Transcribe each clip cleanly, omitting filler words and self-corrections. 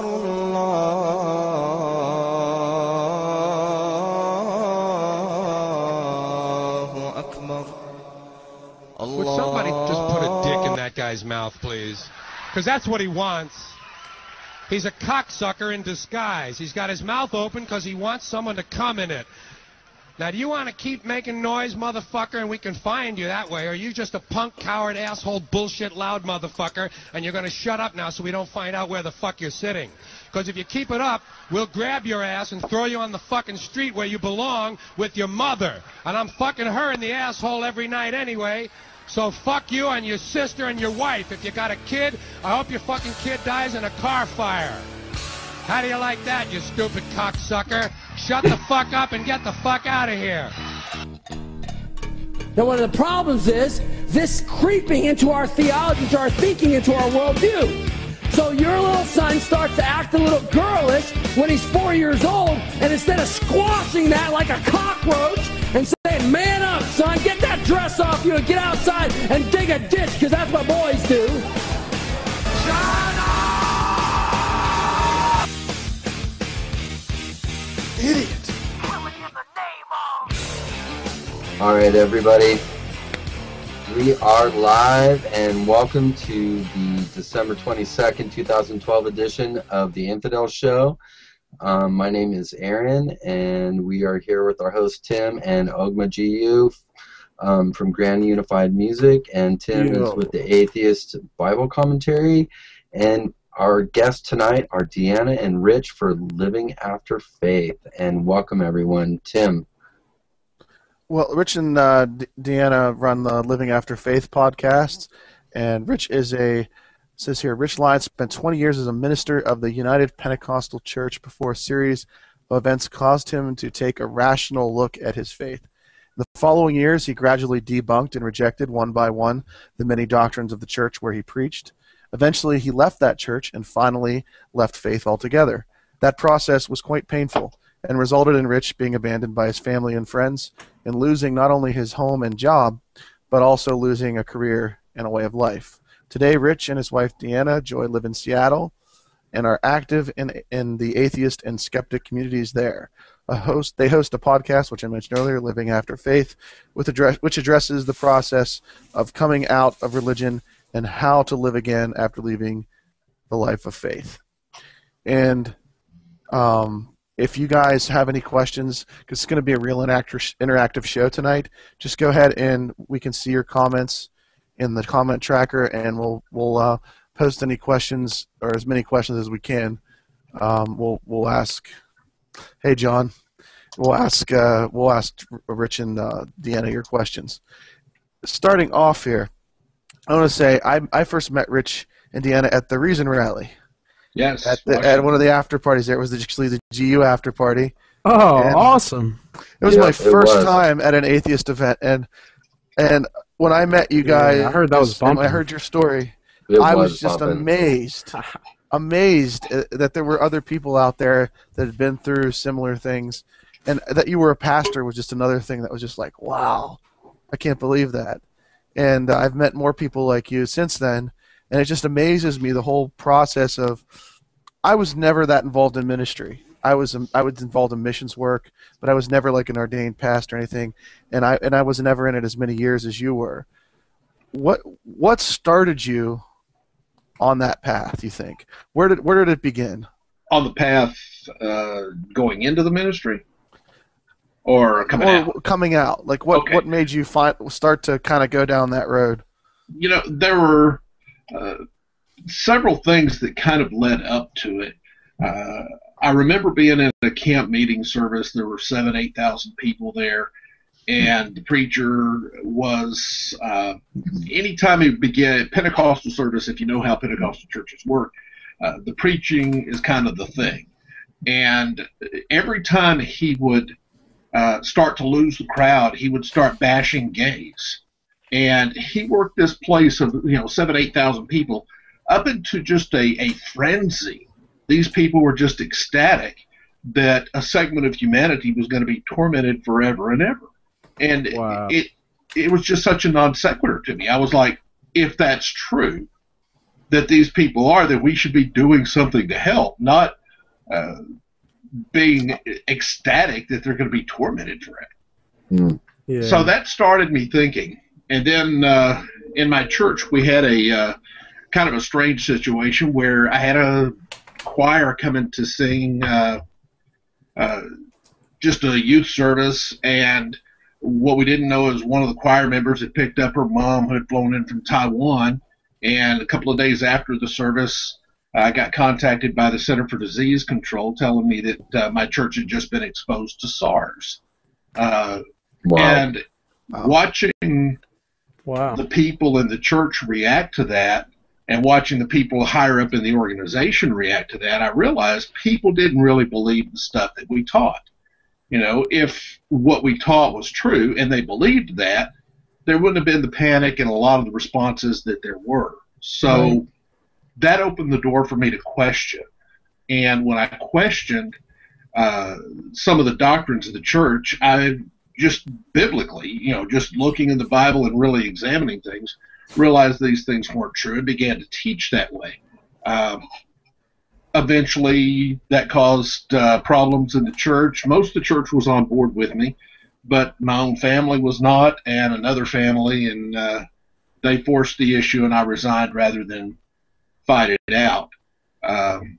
الله أكبر. Would somebody just put a dick in that guy's mouth, please? Because that's what he wants. He's a cocksucker in disguise. He's got his mouth open because he wants someone to come in it. Now, do you want to keep making noise, motherfucker, and we can find you that way? Or are you just a punk, coward, asshole, bullshit, loud motherfucker, and you're going to shut up now so we don't find out where the fuck you're sitting? Because if you keep it up, we'll grab your ass and throw you on the fucking street where you belong with your mother. And I'm fucking her in the asshole every night anyway. So fuck you and your sister and your wife. If you got a kid, I hope your fucking kid dies in a car fire. How do you like that, you stupid cocksucker? Shut the fuck up and get the fuck out of here. Now, one of the problems is this creeping into our theology, into our thinking, into our worldview. So your little son starts to act a little girlish when he's 4 years old, and instead of squashing that like a cockroach and saying, man up, son, get that dress off you and get outside and dig a ditch, because that's what boys do. Shut up! Idiot! All right, everybody. We are live, and welcome to the December 22nd, 2012 edition of the Infidel Show. My name is Aaron, and we are here with our host Tim and Ogma GU from Grand Unified Music, and Tim is with the Atheist Bible Commentary, and our guests tonight are Deanna and Rich for Living After Faith. And welcome, everyone. Tim. Well, Rich and Deanna run the Living After Faith podcast, and Rich says here, Rich Lyons spent 20 years as a minister of the United Pentecostal Church before a series of events caused him to take a rational look at his faith. In the following years, he gradually debunked and rejected one by one the many doctrines of the church where he preached. Eventually, he left that church and finally left faith altogether. That process was quite painful and resulted in Rich being abandoned by his family and friends and losing not only his home and job, but also losing a career and a way of life. Today, Rich and his wife Deanna live in Seattle and are active in the atheist and skeptic communities there. They host a podcast, which I mentioned earlier, Living After Faith, which addresses the process of coming out of religion and how to live again after leaving the life of faith. And if you guys have any questions, because it's going to be a real interactive show tonight, just go ahead and we can see your comments in the comment tracker, and we'll post any questions, or as many questions as we can. We'll ask. Hey, John. We'll ask Rich and Deanna your questions. Starting off here, I want to say I first met Rich and Deanna at the Reason Rally. Yes. At one of the after parties there. It was actually the GU after party. Oh, and awesome. It was my first time at an atheist event, and when I met you guys, I heard that was bumping. I heard your story. I was just amazed that there were other people out there that had been through similar things, and that you were a pastor was just another thing that was just like, wow, I can't believe that. And I've met more people like you since then, and it just amazes me, the whole process of, I was never that involved in ministry. I was involved in missions work, but I was never like an ordained pastor or anything, and I was never in it as many years as you were. What started you on that path, you think? Where did it begin? On the path going into the ministry? Or coming out? Coming out. Like, what made you start to kind of go down that road? You know, there were several things that kind of led up to it. I remember being in a camp meeting service. There were 8,000 people there, and the preacher was, anytime he began Pentecostal service, if you know how Pentecostal churches work, the preaching is kind of the thing. And every time he would start to lose the crowd, he would start bashing gays. And he worked this place of 8,000 people up into just a frenzy. These people were just ecstatic that a segment of humanity was going to be tormented forever and ever. And it was just such a non sequitur to me. I was like, if that's true, that these people are, that we should be doing something to help, not being ecstatic that they're going to be tormented for it. Mm. Yeah. So that started me thinking. And then in my church, we had a kind of a strange situation where I had a choir come in to sing just a youth service, and what we didn't know is one of the choir members had picked up her mom who had flown in from Taiwan, and a couple of days after the service, I got contacted by the Center for Disease Control telling me that my church had just been exposed to SARS. Wow. And watching Wow. the people in the church react to that, and watching the people higher up in the organization react to that, I realized people didn't really believe the stuff that we taught. You know, if what we taught was true and they believed that, there wouldn't have been the panic and a lot of the responses that there were. So that opened the door for me to question. And when I questioned some of the doctrines of the church, I just biblically, you know, just looking in the Bible and really examining things, realized these things weren't true and began to teach that way. Eventually, that caused problems in the church. Most of the church was on board with me, but my own family was not, and another family, and they forced the issue, and I resigned rather than fight it out. And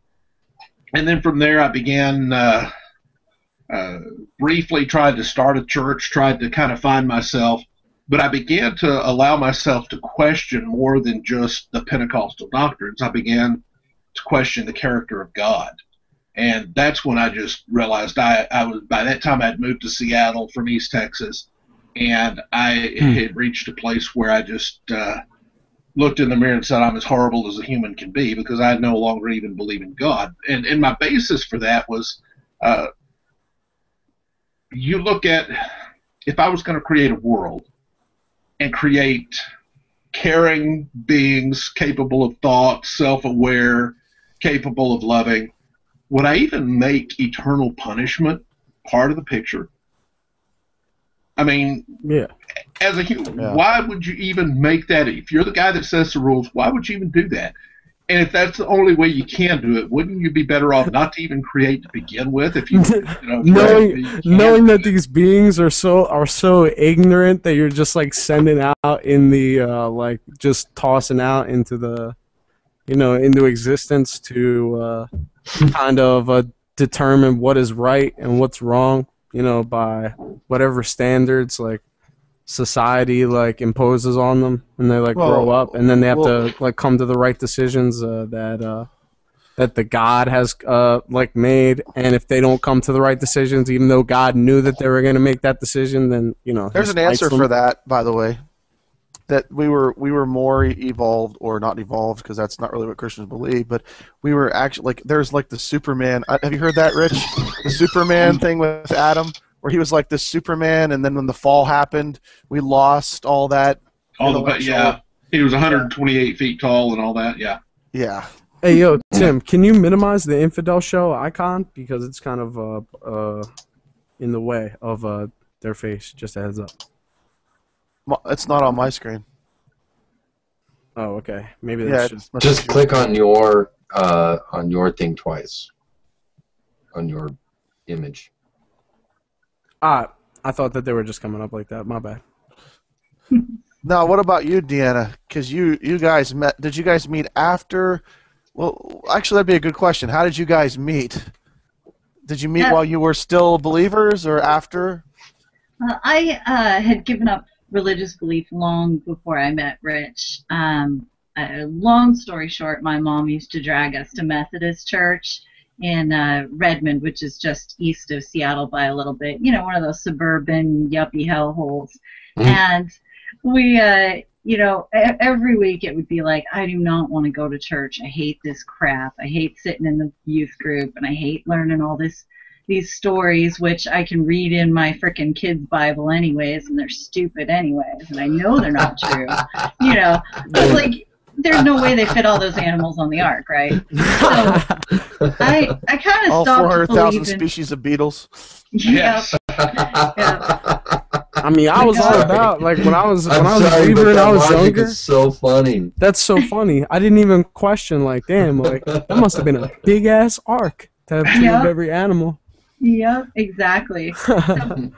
then from there, I began briefly tried to start a church, tried to kind of find myself, but I began to allow myself to question more than just the Pentecostal doctrines. I began to question the character of God. And that's when I just realized I was, by that time I'd moved to Seattle from East Texas, and I had reached a place where I just looked in the mirror and said, I'm as horrible as a human can be, because I no longer even believe in God. And my basis for that was, you look at, if I was going to create a world and create caring beings capable of thought, self-aware, capable of loving, would I even make eternal punishment part of the picture? I mean, Yeah. as a human, why would you even make that? If you're the guy that sets the rules, why would you even do that? And if that's the only way you can do it, wouldn't you be better off not to even create to begin with? If you, knowing that these beings are so ignorant that you're just like sending out in the like just tossing out into the, you know, into existence to kind of determine what is right and what's wrong, you know, by whatever standards like society like imposes on them, and they like grow up, and then they have to like come to the right decisions that the God has like made. And if they don't come to the right decisions, even though God knew that they were going to make that decision, then, you know, There's an answer for that, by the way. That we were more evolved, or not evolved, because that's not really what Christians believe, but we were actually like, there's like the Superman. Have you heard that, Rich? The Superman thing with Adam, where he was like this Superman, and then when the fall happened, we lost all that. Yeah, he was 128 feet tall and all that. Yeah. Yeah. Hey, yo, Tim, can you minimize the Infidel show icon, because it's kind of in the way of their face? Just a heads up. It's not on my screen. Oh, okay. Maybe that's just click on your thing twice. On your image. I thought that they were just coming up like that. My bad. Now, what about you, Deanna? Because you guys met. Did you guys meet after? Well, actually, that'd be a good question. How did you guys meet? Did you meet while you were still believers, or after? I had given up religious belief long before I met Rich. Long story short, my mom used to drag us to Methodist Church in Redmond, which is just east of Seattle by a little bit. You know, one of those suburban yuppie hellholes. And we, you know, every week it would be like, I do not want to go to church. I hate this crap. I hate sitting in the youth group, and I hate learning all these stories, which I can read in my frickin' kids' Bible anyways, and they're stupid anyways, and I know they're not true. You know, it's like, there's no way they fit all those animals on the ark, right? So I kind of stopped all 400,000 believing. species of beetles. Yes. Yeah. I mean, I was all about, like, when I was a sorry, believer but and that I was logic younger. is so funny. That's so funny. I didn't even question, like, damn, like, that must have been a big-ass ark to have two of every animal. Yep, exactly. So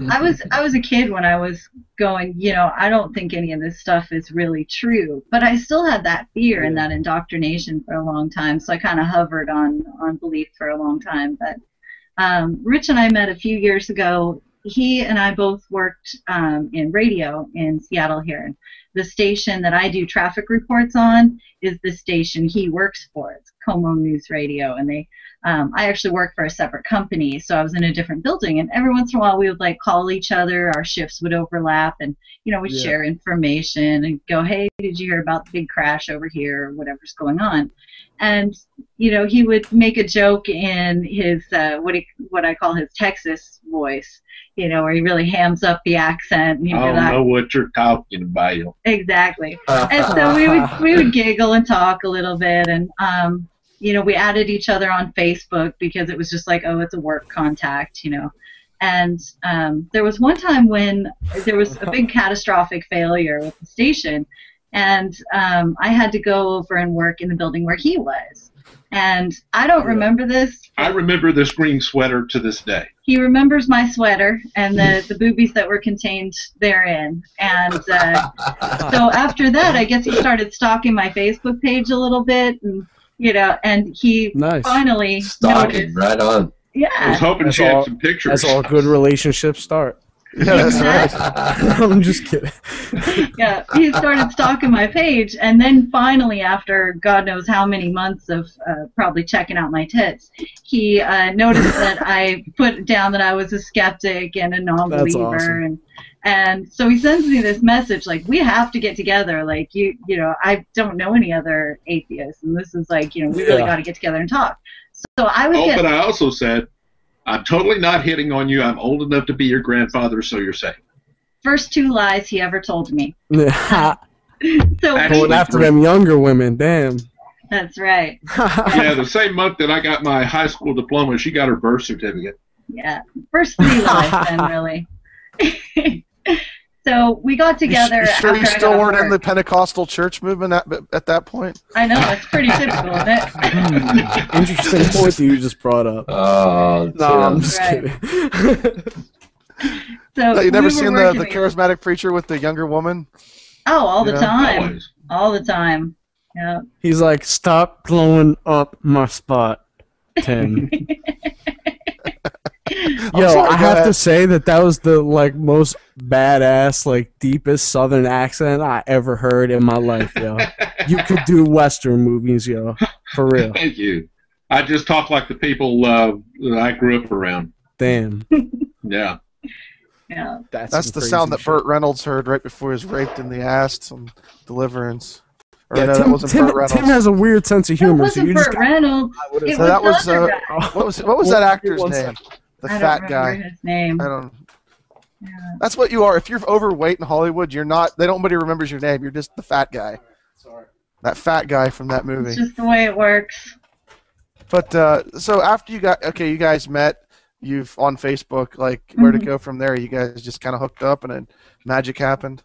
I was a kid when I was going, I don't think any of this stuff is really true, but I still had that fear and that indoctrination for a long time, so I kind of hovered on belief for a long time. But Rich and I met a few years ago. He and I both worked in radio in Seattle here. The station that I do traffic reports on is the station he works for. It's Como News Radio, and I actually work for a separate company, so I was in a different building, and every once in a while we would like call each other. Our shifts would overlap, and we'd share information and go, hey, did you hear about the big crash over here, or whatever's going on. And he would make a joke in his what I call his Texas voice, where he really hams up the accent. And I don't know what you're talking about. Exactly. And so we would giggle and talk a little bit, and we added each other on Facebook because it was just like, oh, it's a work contact, And there was one time when there was a big catastrophic failure with the station, and I had to go over and work in the building where he was. And I don't remember this. I remember this green sweater to this day. He remembers my sweater and the boobies that were contained therein. And so after that, I guess he started stalking my Facebook page a little bit, and and he finally stalking, noticed. right on. Yeah. I was hoping she had some pictures. That's all good relationships start. Yeah, that's right. I'm just kidding. Yeah, he started stalking my page, and then finally, after God knows how many months of probably checking out my tits, he noticed that I put down that I was a skeptic and a non-believer. That's awesome. And so he sends me this message like, we have to get together. Like, I don't know any other atheists, and this is like, we really got to get together and talk. So I was. But I also said, I'm totally not hitting on you. I'm old enough to be your grandfather, so you're safe. First 2 lies he ever told me. Yeah. So going after them younger women, damn. That's right. Yeah, the same month that I got my high school diploma, she got her birth certificate. Yeah, first 3 lies then, really. So we got together. You sure you after still I got weren't in work. the Pentecostal church movement at that point? I know, that's pretty typical, isn't it? Interesting point that you just brought up. Oh, no, I'm just Right. kidding. So You never we were seen working the together. charismatic preacher with the younger woman? Oh, all the Yeah. time. Always. All the time. Yeah. He's like, stop blowing up my spot, Tim. Yo, sorry, I go have ahead. to say that was the most badass, deepest Southern accent I ever heard in my life, yo. You could do Western movies, yo, for real. Thank you. I just talk like the people that I grew up around. Damn, Yeah. Yeah. That's some the crazy sound that shit. Burt Reynolds heard right before he was raped in the ass on Deliverance. Or Yeah, no, that wasn't Burt Reynolds. Tim has a weird sense of It humor, so wasn't you just Burt Reynolds. It So that was was the other guy. what was that actor's One name? second. The I fat don't guy. remember his name. I don't. Yeah. That's what you are. If you're overweight in Hollywood, you're not. Nobody remembers your name. You're just the fat guy. Sorry. That fat guy from that movie. It's just the way it works. But so after you guys met, you've on Facebook. Where to go from there? You guys just kind of hooked up, and then magic happened.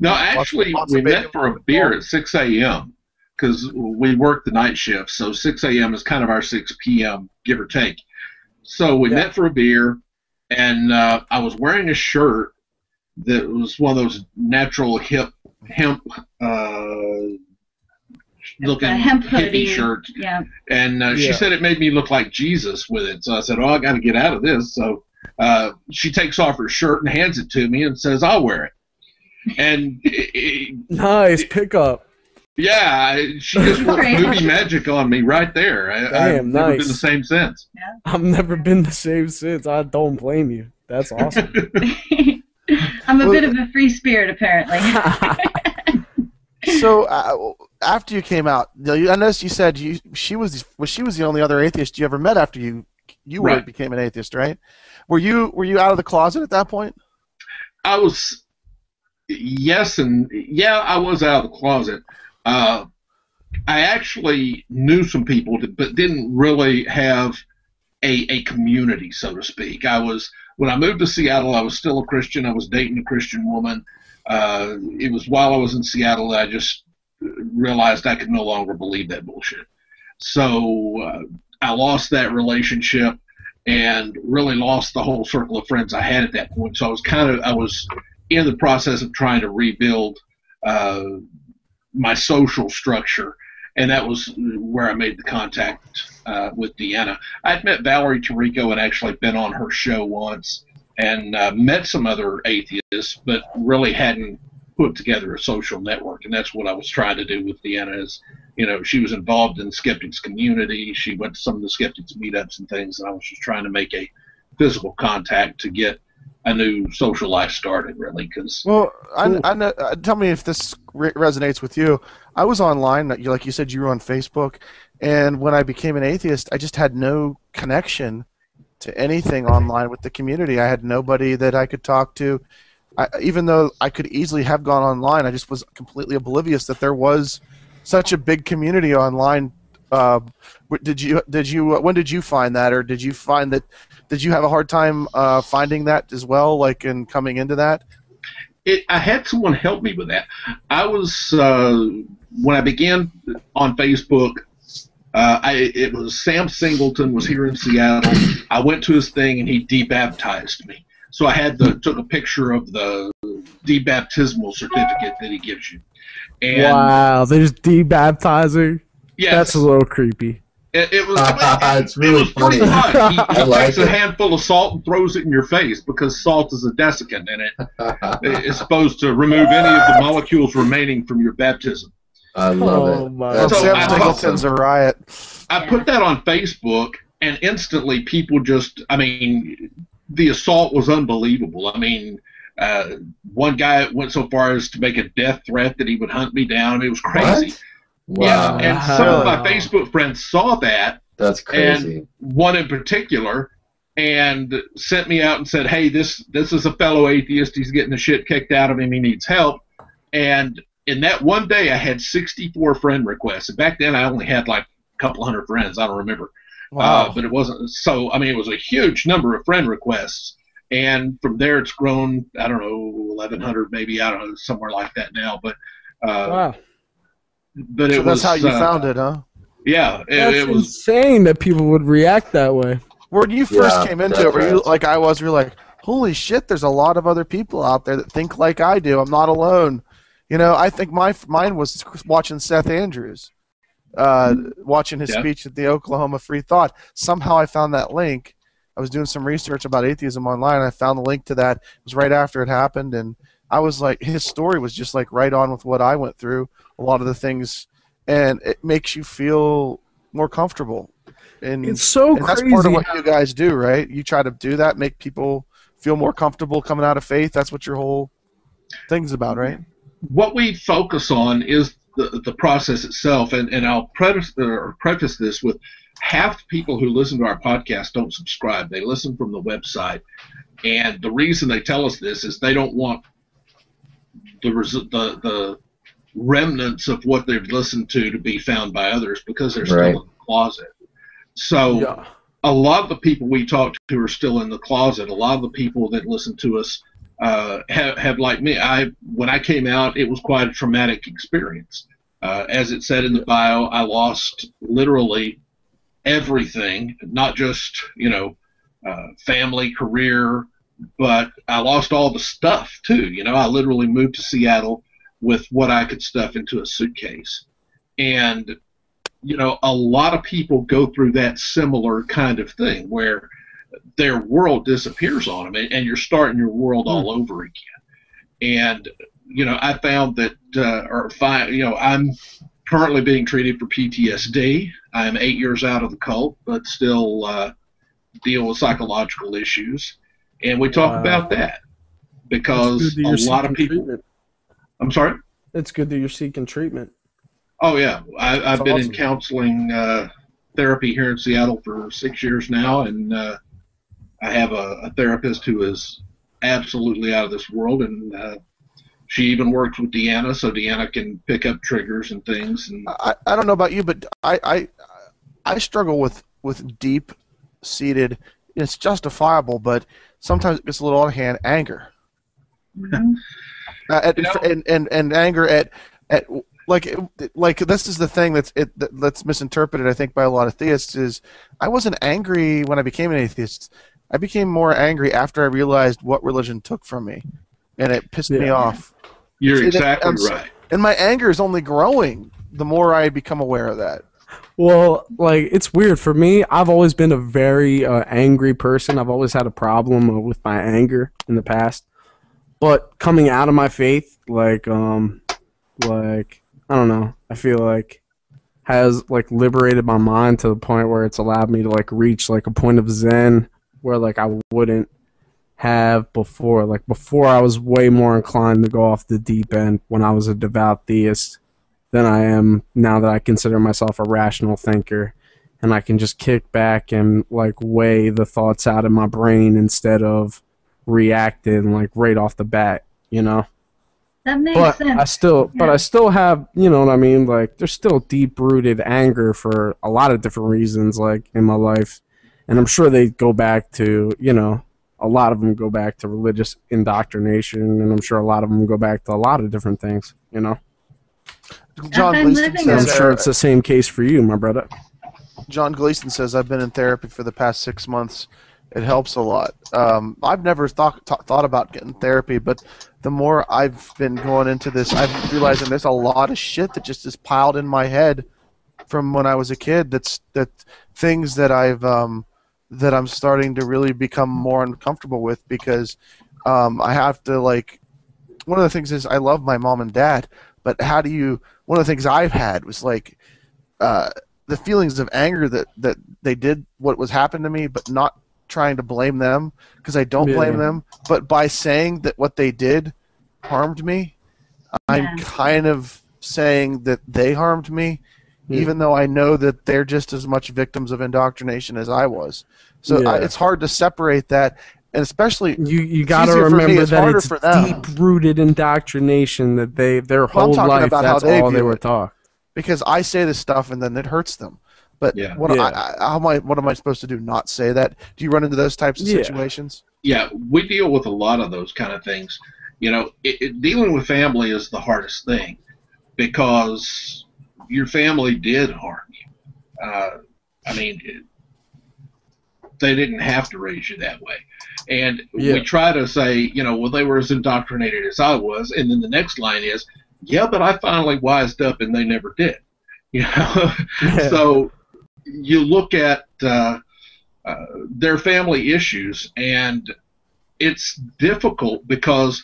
No, actually, lots we of met baby for a beer at 6 a.m. because we worked the night shift, so 6 a.m. is kind of our 6 p.m., give or take. So we met for a beer, and I was wearing a shirt that was one of those natural hemp looking hemp hoodie. hippie shirts. Yeah. And she said it made me look like Jesus with it. So I said, I got to get out of this. So she takes off her shirt and hands it to me and says, I'll wear it. And nice pickup. yeah, she just worked movie magic on me right there. I've never been the same since. Yeah. I've never been the same since. I don't blame you. That's awesome. I'm a bit of a free spirit, apparently. So after you came out, I noticed you said she was the only other atheist you ever met after you Right. became an atheist, right? Were you out of the closet at that point? I was, yes, and yeah, I was out of the closet. I actually knew some people, but didn't really have a community, so to speak. I was when I moved to Seattle, I was still a Christian. I was dating a Christian woman. It was while I was in Seattle that I just realized I could no longer believe that bullshit. So I lost that relationship and really lost the whole circle of friends I had at that point. So I was in the process of trying to rebuild my social structure, and that was where I made the contact with Deanna. I'd met Valerie Tirico and actually been on her show once, and met some other atheists, but really hadn't put together a social network. And that's what I was trying to do with Deanna. Is, she was involved in the skeptics community. She went to some of the skeptics meetups and things, and I was just trying to make a physical contact to get a new social life started, really. Well, I know, tell me if this resonates with you. I was online, like you said, you were on Facebook, and when I became an atheist, I just had no connection to anything online with the community. I had nobody that I could talk to. Even though I could easily have gone online, I just was completely oblivious that there was such a big community online. When did you find that, or did you find that? Did you have a hard time finding that as well, like in coming into that? I had someone help me with that. I was when I began on Facebook. It was Sam Singleton was here in Seattle. I went to his thing and he debaptized me. So I took a picture of the debaptismal certificate that he gives you. And wow, there's debaptizing. Yes, that's a little creepy. It was. It's really funny. Pretty fun. He like takes a handful of salt and throws it in your face because salt is a desiccant in it. It's supposed to remove any of the molecules remaining from your baptism. I love it. My Sam Singleton's a riot. I put that on Facebook, and instantly people just, the assault was unbelievable. One guy went so far as to make a death threat that he would hunt me down. It was crazy. What? Wow. Yeah, and some of my Facebook friends saw that. That's crazy. And one in particular, and sent me out and said, "Hey, this is a fellow atheist. He's getting the shit kicked out of him. He needs help." And in that one day, I had 64 friend requests. And back then, I only had like a couple hundred friends. I don't remember. Wow. But it wasn't so. It was a huge number of friend requests. And from there, it's grown, I don't know, 1,100 maybe, I don't know, somewhere like that now. But wow. But so that's how you found it, huh? Yeah. It was insane that people would react that way. When you first came into it, were you like I was, you're like, holy shit, there's a lot of other people out there that think like I do. I'm not alone. I think mine was watching Seth Andrews, watching his speech at the Oklahoma Free Thought. Somehow I found that link. I was doing some research about atheism online, and I found the link to that. It was right after it happened, and I was like, his story was just like right on with what I went through, a lot of the things, and it makes you feel more comfortable. And it's so crazy. That's part of what you guys do, right? You try to do that, make people feel more comfortable coming out of faith. That's what your whole thing's about, right? What we focus on is the process itself, and I'll preface this with half the people who listen to our podcast don't subscribe. They listen from the website, and the reason they tell us this is they don't want the remnants of what they've listened to be found by others because they're still in the closet. So a lot of the people we talk to are still in the closet. A lot of the people that listen to us have like me. When I came out, it was quite a traumatic experience. As it said in the bio, I lost literally everything, not just family, career, but I lost all the stuff too. I literally moved to Seattle with what I could stuff into a suitcase, and a lot of people go through that similar kind of thing where their world disappears on them, and you're starting your world all over again. And I found that, I'm currently being treated for PTSD. I am 8 years out of the cult, but still deal with psychological issues. And we talk about that because a lot of people. Treatment. I'm sorry? It's good that you're seeking treatment. Oh, yeah. I've been in counseling therapy here in Seattle for 6 years now, and I have a therapist who is absolutely out of this world, and she even works with Deanna, so Deanna can pick up triggers and things. And I don't know about you, but I struggle with deep-seated. It's justifiable, but sometimes it gets a little out of hand, anger. Mhm. And anger at like this is the thing that's misinterpreted, I think, by a lot of theists. Is I wasn't angry when I became an atheist. I became more angry after I realized what religion took from me, and it pissed me off. You're exactly right. And my anger is only growing the more I become aware of that. Well, like, it's weird. For me, I've always been a very angry person. I've always had a problem with my anger in the past. But coming out of my faith, like, I don't know, I feel like has, like, liberated my mind to the point where it's allowed me to, like, reach, like, a point of zen where, like, I wouldn't have before. Like, before I was way more inclined to go off the deep end when I was a devout theist than I am now that I consider myself a rational thinker, and I can just kick back and, like, weigh the thoughts out of my brain instead of reacting, like, right off the bat, you know? That makes But sense. I still have, you know what I mean? Like, there's still deep-rooted anger for a lot of different reasons, like, in my life. And I'm sure they go back to, you know, a lot of them go back to religious indoctrination, and I'm sure a lot of them go back to a lot of different things, you know? John Gleason I'm says, sure it's the same case for you, my brother. John Gleason says, I've been in therapy for the past 6 months. It helps a lot. I've never thought about getting therapy, but the more I've been going into this, I'm realizing there's a lot of shit that just is piled in my head from when I was a kid. That things that that I'm starting to really become more uncomfortable with, because I have to, like, one of the things is I love my mom and dad, but one of the things I've had was, like, the feelings of anger that they did what was happened to me, but not trying to blame them, because I don't blame them, but by saying that what they did harmed me, I'm kind of saying that they harmed me, even though I know that they're just as much victims of indoctrination as I was. So it's hard to separate that, and especially you got to remember that it's deep-rooted indoctrination, that their whole life that's all they were taught. Because I say this stuff and then it hurts them. But what am I supposed to do? Not say that? Do you run into those types of situations? Yeah, we deal with a lot of those kind of things. You know, dealing with family is the hardest thing, because your family did harm you. I mean, they didn't have to raise you that way. And we try to say, you know, well, they were as indoctrinated as I was. And then the next line is, yeah, but I finally wised up and they never did. You know, so you look at their family issues, and it's difficult because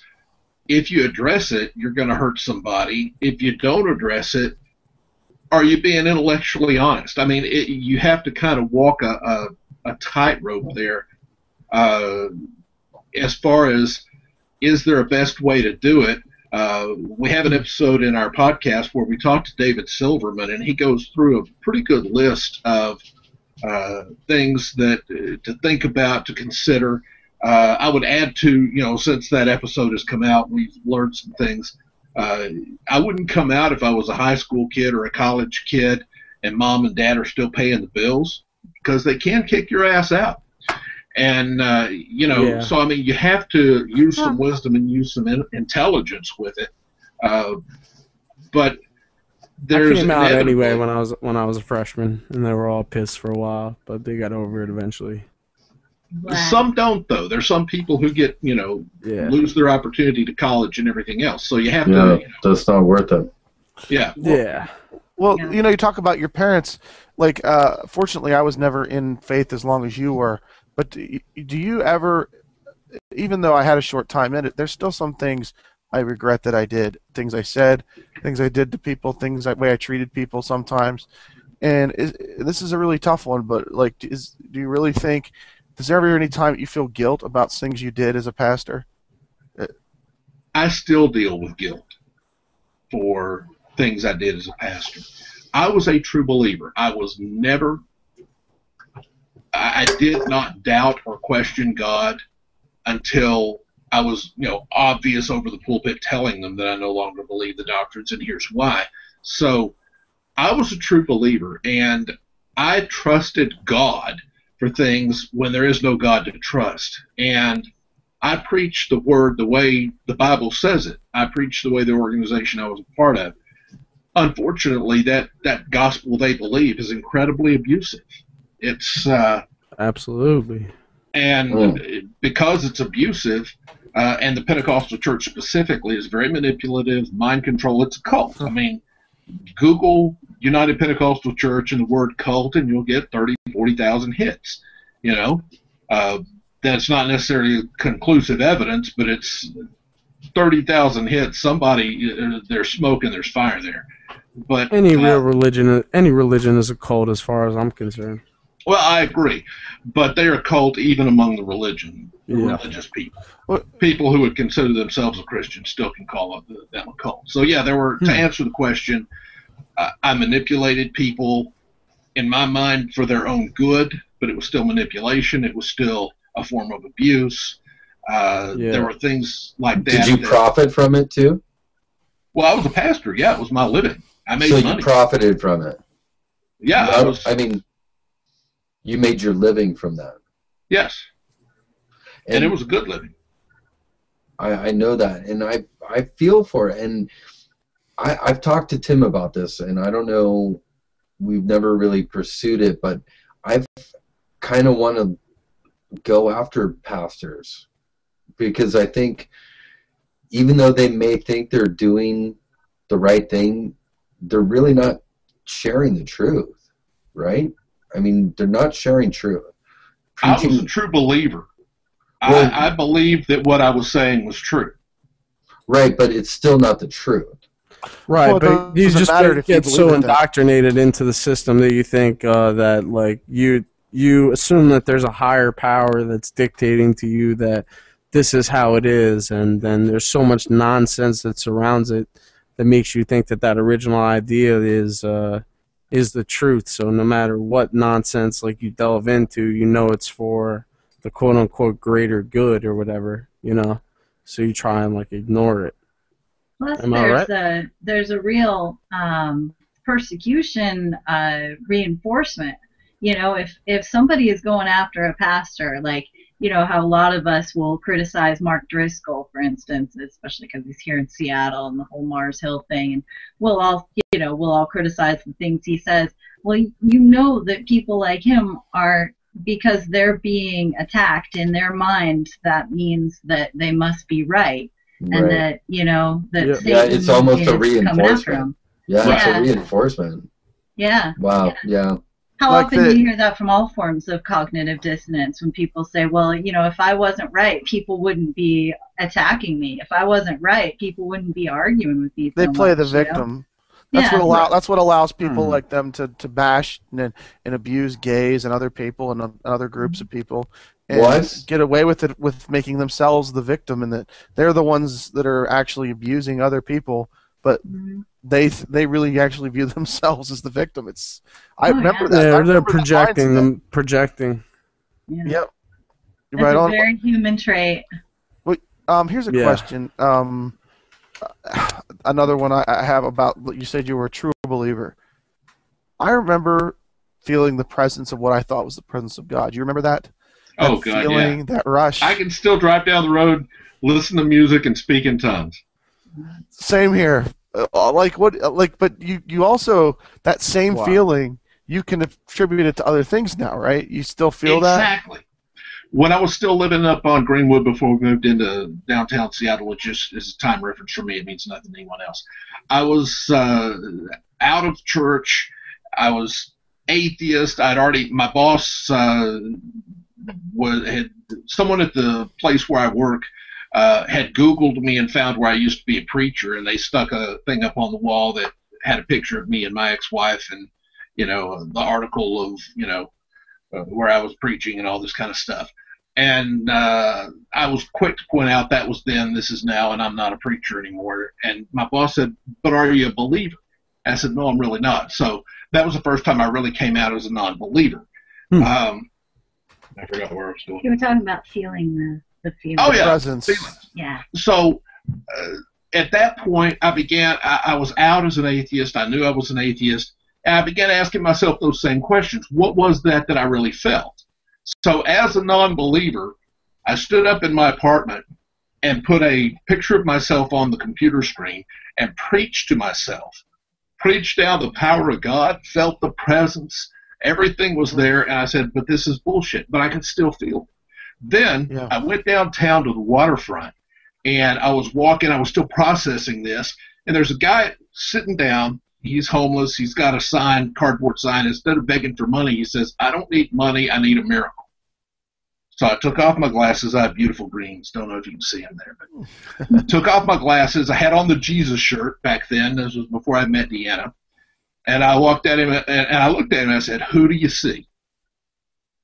if you address it, you're going to hurt somebody. If you don't address it, are you being intellectually honest? I mean, you have to kind of walk a tightrope there as far as, is there a best way to do it? We have an episode in our podcast where we talk to David Silverman, and he goes through a pretty good list of things that to think about, to consider. I would add to, you know, since that episode has come out, we've learned some things. I wouldn't come out if I was a high school kid or a college kid and mom and dad are still paying the bills, because they can kick your ass out. And, you know, so, I mean, you have to use some wisdom and use some intelligence with it. But there's... I came out anyway when I was a freshman, and they were all pissed for a while, but they got over it eventually. Some don't, though. There's some people who get, you know, lose their opportunity to college and everything else. So you have to... You know, that's not worth it. Yeah. Well, you know, you talk about your parents. Like, fortunately, I was never in faith as long as you were. But do you ever, even though I had a short time in it, there's still some things I regret that I did. Things I said, things I did to people, things the way I treated people sometimes. And this is a really tough one, but, like, do you really think, is there ever any time you feel guilt about things you did as a pastor? I still deal with guilt for things I did as a pastor. I was a true believer. I did not doubt or question God until I was, you know, obvious over the pulpit telling them that I no longer believe the doctrines, and here's why. So I was a true believer, and I trusted God for things when there is no God to trust. And I preach the word the way the Bible says it. I preach the way the organization I was a part of. Unfortunately, that gospel they believe is incredibly abusive. It's absolutely. And because it's abusive, and the Pentecostal church specifically is very manipulative, mind control, it's a cult. I mean, Google United Pentecostal Church and the word cult, and you'll get 30, 40,000 hits. You know, that's not necessarily conclusive evidence, but it's 30,000 hits. Somebody, there's smoke and there's fire there. But any religion is a cult, as far as I'm concerned. Well, I agree, but they're a cult even among the religious people. People who would consider themselves a Christian still can call them a cult. So yeah, to answer the question, I manipulated people in my mind for their own good, but it was still manipulation. It was still a form of abuse. There were things like that. Did you profit from it too? Well, I was a pastor. Yeah, it was my living. I made money. So you profited from it? Yeah. You made your living from that. Yes. And it was a good living. I know that, and I feel for it. And I've talked to Tim about this, and I don't know, we've never really pursued it, but I've kind of want to go after pastors, because I think even though they may think they're doing the right thing, they're really not sharing the truth, right? I mean, they're not sharing truth. I was a true believer. Well, I believed that what I was saying was true. Right, but it's still not the truth. Right, well, but you just get so indoctrinated into the system that you think that, like, you assume that there's a higher power that's dictating to you that this is how it is, and then there's so much nonsense that surrounds it that makes you think that original idea is the truth. So no matter what nonsense like you delve into, you know it's for the quote unquote greater good or whatever, you know. So you try and like ignore it. Plus, right? there's a real persecution reinforcement. You know, if somebody is going after a pastor, like, you know, how a lot of us will criticize Mark Driscoll, for instance, especially because he's here in Seattle and the whole Mars Hill thing, and we'll all criticize the things he says. Well, you know that people like him are, because they're being attacked in their mind, that means that they must be right. And that, you know, that Satan it's almost a reinforcement. Them. Yeah, it's a reinforcement. Yeah. Wow. Yeah. How often do you hear that from all forms of cognitive dissonance, when people say, well, you know, if I wasn't right, people wouldn't be attacking me. If I wasn't right, people wouldn't be arguing with me. They play the victim. That's what allows people like them to bash and abuse gays and other people and other groups of people, and get away with it, with making themselves the victim, and that they're the ones that are actually abusing other people, but they really actually view themselves as the victim. I remember that. They're projecting. Yeah. Yep. It's right a very human trait. Well, here's a question. Another one I have about, you said you were a true believer. I remember feeling the presence of what I thought was the presence of God. You remember that? Oh, God, feeling, that rush. I can still drive down the road, listen to music, and speak in tongues. Same here. But you also, that same feeling, you can attribute it to other things now, right? You still feel that? Exactly. When I was still living up on Greenwood before we moved into downtown Seattle, which just is a time reference for me, it means nothing to anyone else. I was out of church. I was atheist. My boss someone at the place where I work had Googled me and found where I used to be a preacher, and they stuck a thing up on the wall that had a picture of me and my ex-wife, and, you know, the article of, you know, where I was preaching and all this kind of stuff. And I was quick to point out that was then, this is now, and I'm not a preacher anymore. And my boss said, "But are you a believer?" I said, "No, I'm really not." So that was the first time I really came out as a non-believer. I forgot where I was going. You were talking about feeling the feeling. Oh, yeah. Presence. Yeah. So at that point, I was out as an atheist. I knew I was an atheist. And I began asking myself those same questions. What was that I really felt? So as a non-believer, I stood up in my apartment and put a picture of myself on the computer screen and preached to myself. Preached down the power of God, felt the presence. Everything was there, and I said, but this is bullshit. But I could still feel it. Then I went downtown to the waterfront, and I was walking. I was still processing this, and there's a guy sitting down. He's homeless. He's got a sign, cardboard sign. Instead of begging for money, he says, I don't need money. I need a miracle. So I took off my glasses. I have beautiful greens. Don't know if you can see them there. But I took off my glasses. I had on the Jesus shirt back then. This was before I met Deanna. And I walked at him, and I looked at him, and I said, who do you see?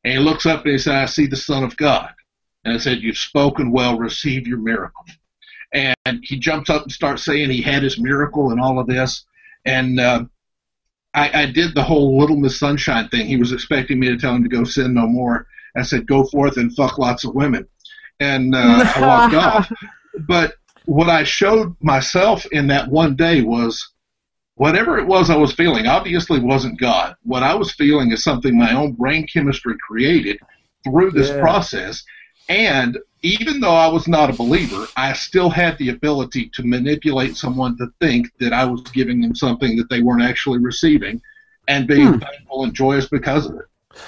And he looks up, and he said, I see the Son of God. And I said, you've spoken well. Receive your miracle. And he jumps up and starts saying he had his miracle and all of this. And I did the whole Little Miss Sunshine thing. He was expecting me to tell him to go sin no more. I said, go forth and fuck lots of women. And I walked off. But what I showed myself in that one day was whatever it was I was feeling obviously wasn't God. What I was feeling is something my own brain chemistry created through this process. And even though I was not a believer, I still had the ability to manipulate someone to think that I was giving them something that they weren't actually receiving and being thankful and joyous because of it.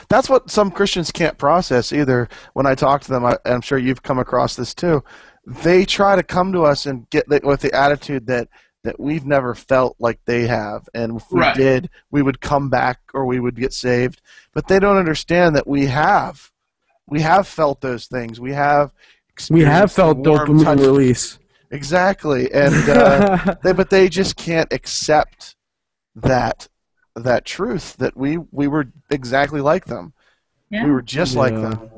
That's what some Christians can't process either. When I talk to them, I'm sure you've come across this too. They try to come to us and get with the attitude that we've never felt like they have, and if we did, we would come back or we would get saved. But they don't understand that we have felt those things. We have felt dopamine release. Exactly, and but they just can't accept that truth that we were exactly like them. We were just like them.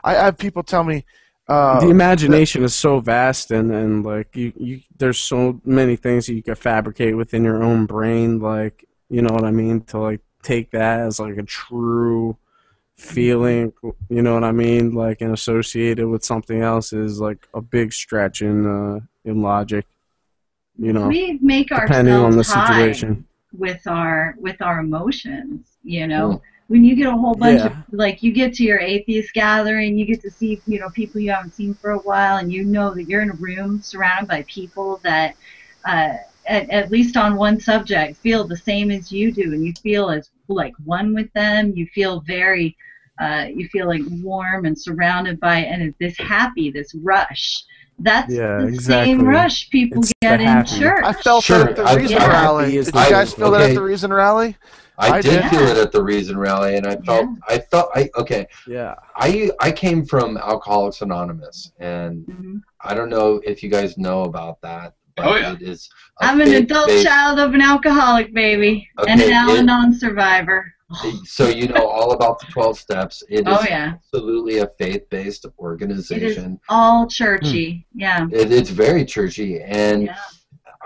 I have people tell me the imagination is so vast, and like you there's so many things that you can fabricate within your own brain, like, you know what I mean, to like take that as like a true feeling, you know what I mean, like, and associate it with something else is like a big stretch in logic, you know. We make depending on the situation with our emotions, you know. When you get a whole bunch of, like, you get to your atheist gathering, you get to see, you know, people you haven't seen for a while, and you know that you're in a room surrounded by people that, at least on one subject, feel the same as you do, and you feel as, like, one with them. You feel very, you feel, like, warm and surrounded by, and this happy, this rush. That's the same rush people get in church. I felt that at the Reason Rally. Did you guys feel that at the Reason Rally? I did feel it at the Reason Rally, and I came from Alcoholics Anonymous, and I don't know if you guys know about that. But it is I'm an adult child of an alcoholic, baby, and an Al-Anon survivor. So you know all about the 12 steps. It is absolutely a faith-based organization. It is all churchy, It's very churchy, and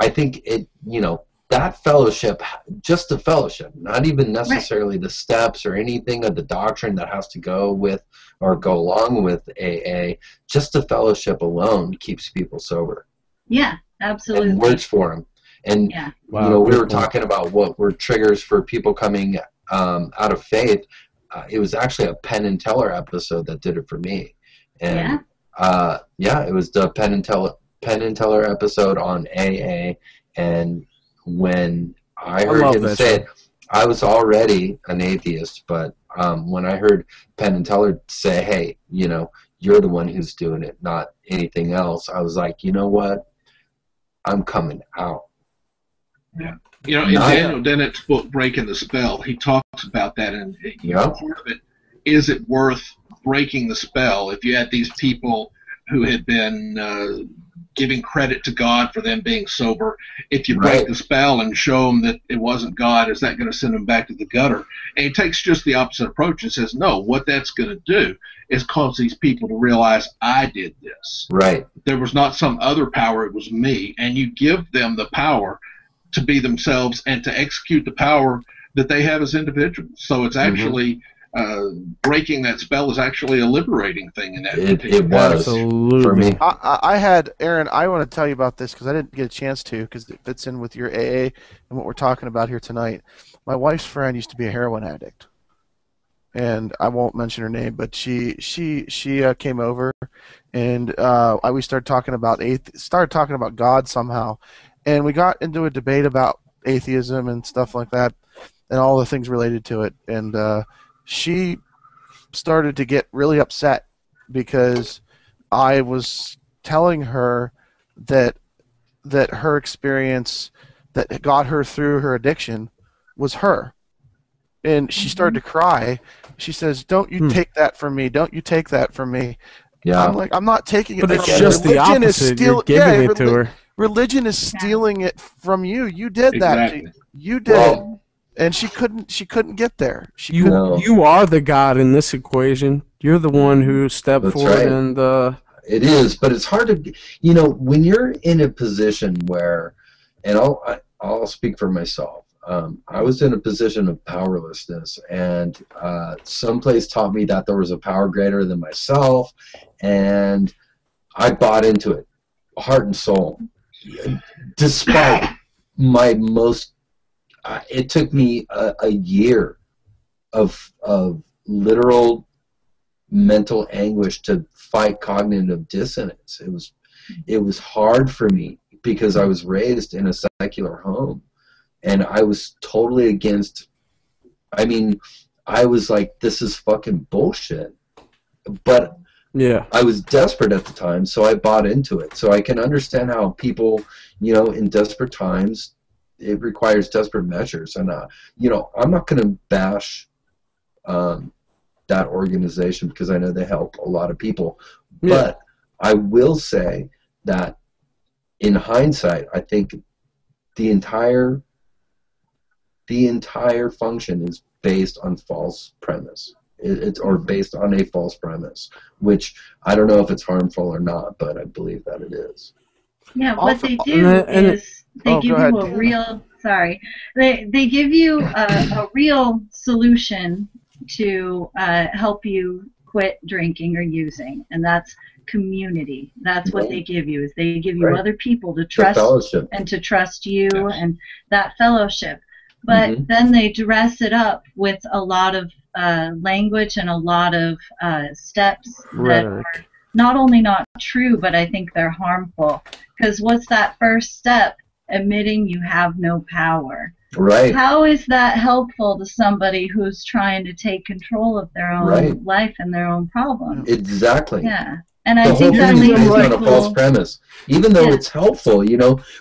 I think it, you know, that fellowship, just the fellowship, not even necessarily the steps or anything of the doctrine that has to go with or go along with AA, just the fellowship alone keeps people sober. Yeah, absolutely. And works for them. And, you know, we were talking about what were triggers for people coming out of faith. It was actually a Penn and Teller episode that did it for me. And, it was the Penn and Teller episode on AA, and when I heard him say it, I was already an atheist, but when I heard Penn and Teller say, hey, you know, you're the one who's doing it, not anything else, I was like, you know what? I'm coming out. Yeah. You know, in Daniel Dennett's book, Breaking the Spell, he talks about that, and part of it, is it worth breaking the spell if you had these people who had been giving credit to God for them being sober? If you break the spell and show them that it wasn't God, is that going to send them back to the gutter? And he takes just the opposite approach and says, no, what that's going to do is cause these people to realize I did this. Right. There was not some other power, it was me. And you give them the power to be themselves and to execute the power that they have as individuals. So it's actually breaking that spell is actually a liberating thing in that. It was for me. I had, Aaron, I want to tell you about this because I didn't get a chance to, because it fits in with your AA and what we're talking about here tonight. My wife's friend used to be a heroin addict. and I won't mention her name, but she came over, and we started talking about God somehow, and we got into a debate about atheism and stuff like that, and all the things related to it, and she started to get really upset because I was telling her that her experience that got her through her addiction was her. And she started to cry. She says, "Don't you take that from me. Don't you take that from me." Yeah. I'm like, I'm not taking it But from it's you. just the opposite. You're giving it to her. Religion is stealing it from you. You did that. Exactly. You did Well, it. And she couldn't get there. You are the God in this equation. You're the one who stepped That's forward right. and It is, but it's hard to, when you're in a position where, and I'll speak for myself. I was in a position of powerlessness, and someplace taught me that there was a power greater than myself, and I bought into it, heart and soul. Despite my most, it took me a year of literal mental anguish to fight cognitive dissonance. It was hard for me because I was raised in a secular home, and I was totally against. I mean, I was like, this is fucking bullshit. But yeah, I was desperate at the time, so I bought into it. So I can understand how people, in desperate times, it requires desperate measures. And I'm not going to bash that organization because I know they help a lot of people. Yeah. But I will say that in hindsight, I think the entire function is based on false premise. Or based on a false premise, which I don't know if it's harmful or not, but I believe that it is. Yeah, what they do is they give you a real. Sorry, they give you a real solution to help you quit drinking or using, and that's community. That's what they give you. Is they give you other people to trust and to trust you and that fellowship. But then they dress it up with a lot of language and a lot of steps that are not only not true, but I think they're harmful. Because what's that first step? Admitting you have no power. Right. How is that helpful to somebody who's trying to take control of their own life and their own problems? Exactly. Yeah. And I think that leads leads on a false premise. Even though it's helpful,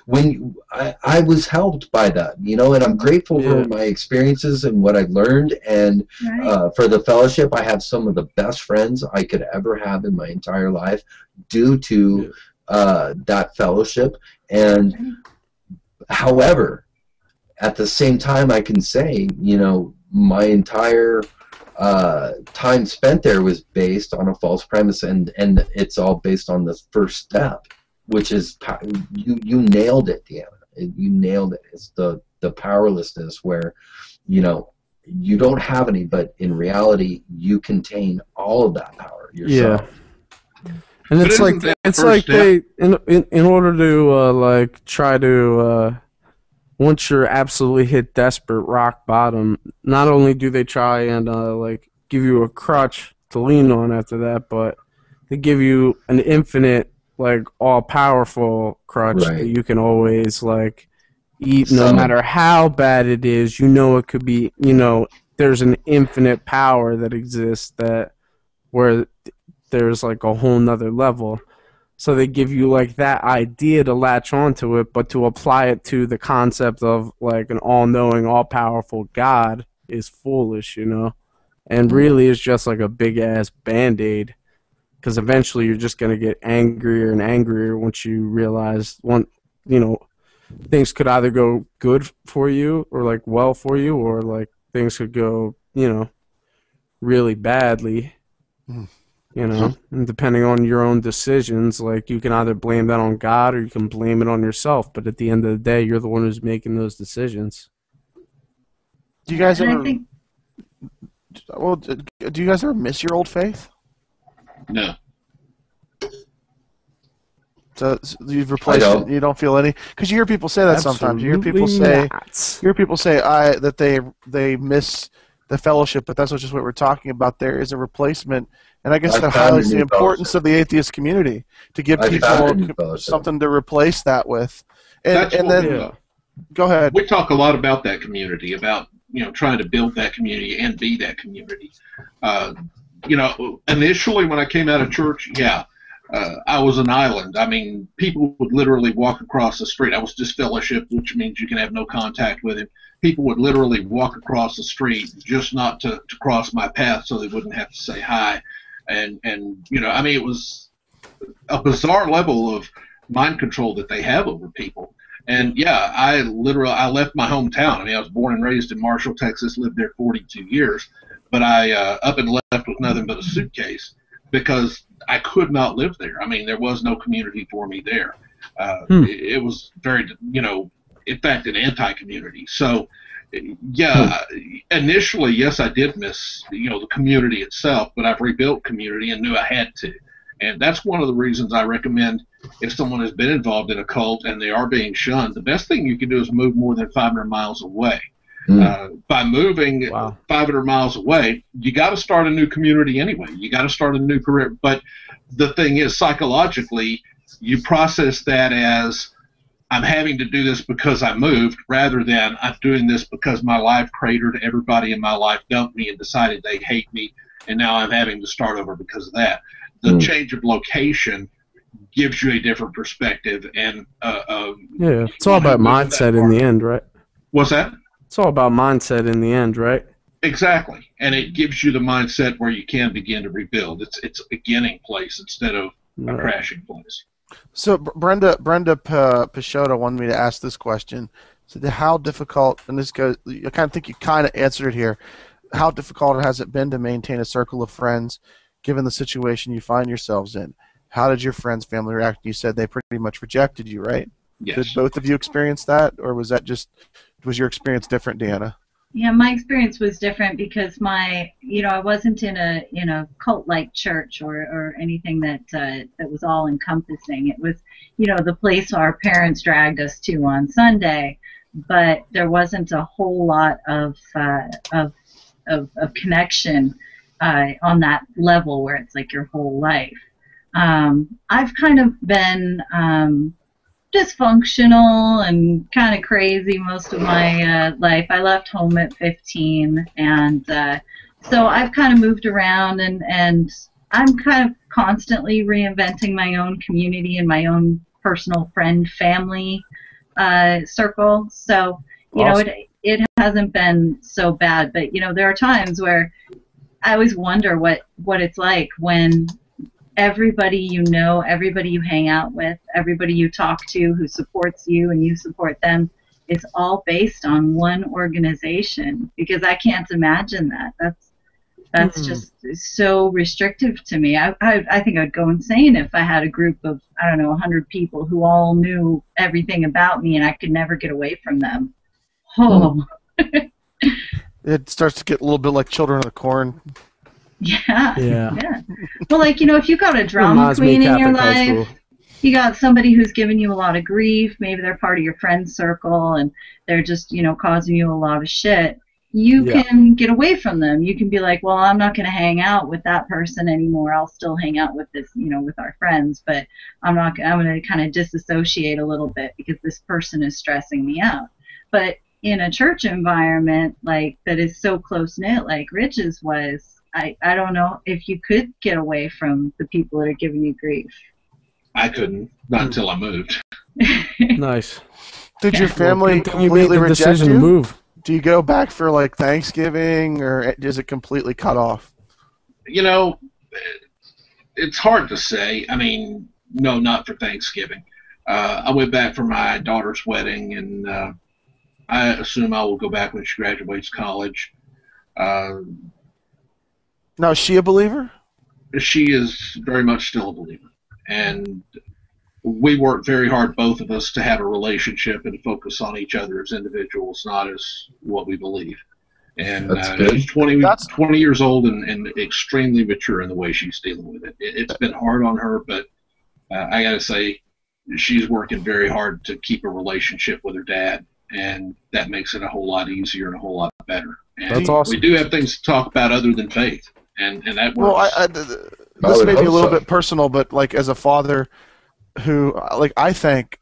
when I was helped by that, and I'm grateful for my experiences and what I've learned, and for the fellowship. I have some of the best friends I could ever have in my entire life due to that fellowship. And however, at the same time, I can say, my entire time spent there was based on a false premise, and it's all based on the first step, which is you nailed it, Deanna. You nailed it. It's the powerlessness where you don't have any, but in reality you contain all of that power yourself. Yeah. And it's like they in order to try to once you're absolutely hit desperate rock bottom, not only do they try and give you a crutch to lean on after that, but they give you an infinite, all powerful crutch that you can always eat no matter how bad it is. It could be, there's an infinite power that exists where there's a whole nother level. So they give you that idea to latch onto it, but to apply it to the concept of an all-knowing, all-powerful God is foolish, and really is just a big-ass Band-Aid, because eventually you're just going to get angrier and angrier once you realize things could either go good for you or well for you, or things could go really badly. And depending on your own decisions, you can either blame that on God or you can blame it on yourself. But at the end of the day, you're the one who's making those decisions. Do you guys ever? Do you guys ever miss your old faith? No. So you've replaced it. You don't feel any, because you hear people say that sometimes. You hear people say that they miss the fellowship, but that's just what we're talking about. There is a replacement, and I guess I that found a highlights the new importance fellowship. of the atheist community to give I found a new people fellowship. something to replace that with. That's And what then, go ahead. we talk a lot about that community, about trying to build that community and be that community. Initially when I came out of church, I was an island. I mean, people would literally walk across the street. I was disfellowshipped, which means you can have no contact with him. People would literally walk across the street just not to cross my path so they wouldn't have to say hi. And it was a bizarre level of mind control that they have over people. And I left my hometown. I mean, I was born and raised in Marshall, Texas, lived there 42 years, but I up and left with nothing but a suitcase because I could not live there. I mean, there was no community for me there. It was very, in fact, an anti-community. So, initially, yes, I did miss, the community itself, but I've rebuilt community and knew I had to. And that's one of the reasons I recommend, if someone has been involved in a cult and they are being shunned, the best thing you can do is move more than 500 miles away. By moving 500 miles away, you got to start a new community anyway. You got to start a new career. But the thing is, psychologically, you process that as, I'm having to do this because I moved, rather than I'm doing this because my life cratered, everybody in my life dumped me and decided they hate me, and now I'm having to start over because of that. The change of location gives you a different perspective, and it's all about mindset in the end, right? What's that? It's all about mindset in the end, right? Exactly, and it gives you the mindset where you can begin to rebuild. It's a beginning place instead of a crashing place. So Brenda Peixoto wanted me to ask this question. So how difficult, and this goes, I kind of think you kind of answered it here. How difficult has it been to maintain a circle of friends, given the situation you find yourselves in? How did your friends' family react? You said they pretty much rejected you, right? Yes. Did both of you experience that, or was your experience different, Deanna? Yeah, my experience was different because I wasn't in a cult-like church or anything that was all encompassing. It was, the place our parents dragged us to on Sunday, but there wasn't a whole lot of connection on that level where it's like your whole life. I've kind of been dysfunctional and kind of crazy most of my life. I left home at 15, and so I've kind of moved around, and I'm kind of constantly reinventing my own community and my own personal friend family circle. So it hasn't been so bad, but there are times where I always wonder what it's like when everybody everybody you hang out with, everybody you talk to who supports you and you support them, is all based on one organization, because I can't imagine that. That's just so restrictive to me. I think I'd go insane if I had a group of, 100 people who all knew everything about me and I could never get away from them. Oh. It starts to get a little bit like Children of the Corn. Yeah. Well, if you got a drama queen in your life, you got somebody who's giving you a lot of grief, maybe they're part of your friend circle and they're just, causing you a lot of shit, you can get away from them. You can be like, well, I'm not going to hang out with that person anymore. I'll still hang out with this, with our friends, but I'm going to kind of disassociate a little bit because this person is stressing me out. But in a church environment that is so close-knit like Rich's was, I don't know if you could get away from the people that are giving you grief. I couldn't, not until I moved. Nice. Did your family completely reject you? To move? Do you go back for Thanksgiving, or is it completely cut off? It's hard to say. I mean, no, not for Thanksgiving. I went back for my daughter's wedding, and I assume I will go back when she graduates college. Now, is she a believer? She is very much still a believer. And we work very hard, both of us, to have a relationship and focus on each other as individuals, not as what we believe. And she's 20 years old and extremely mature in the way she's dealing with it. It's been hard on her, but I got to say, she's working very hard to keep a relationship with her dad, and that makes it a whole lot easier and a whole lot better. And That's awesome. we do have things to talk about other than faith, and that works. Well, this may be a little bit personal, but like as a father who, like, I thank,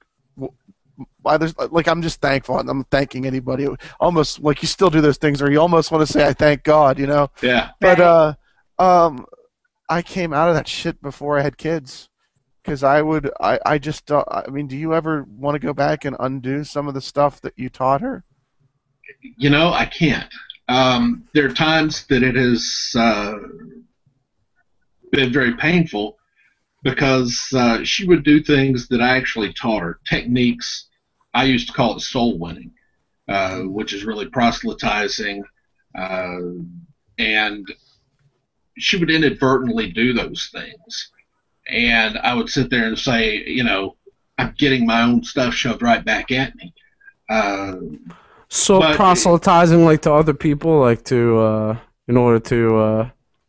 like, I'm just thankful, and I'm thanking anybody. Almost like you still do those things, or you almost want to say, I thank God, you know? Yeah. But I came out of that shit before I had kids, because I just, I mean, do you ever want to go back and undo some of the stuff that you taught her? You know, I can't. There are times that it has been very painful because she would do things that I actually taught her, techniques. I used to call it soul winning, which is really proselytizing, and she would inadvertently do those things. And I would sit there and say, you know, I'm getting my own stuff shoved right back at me. So proselytizing, like, to other people, like, to in order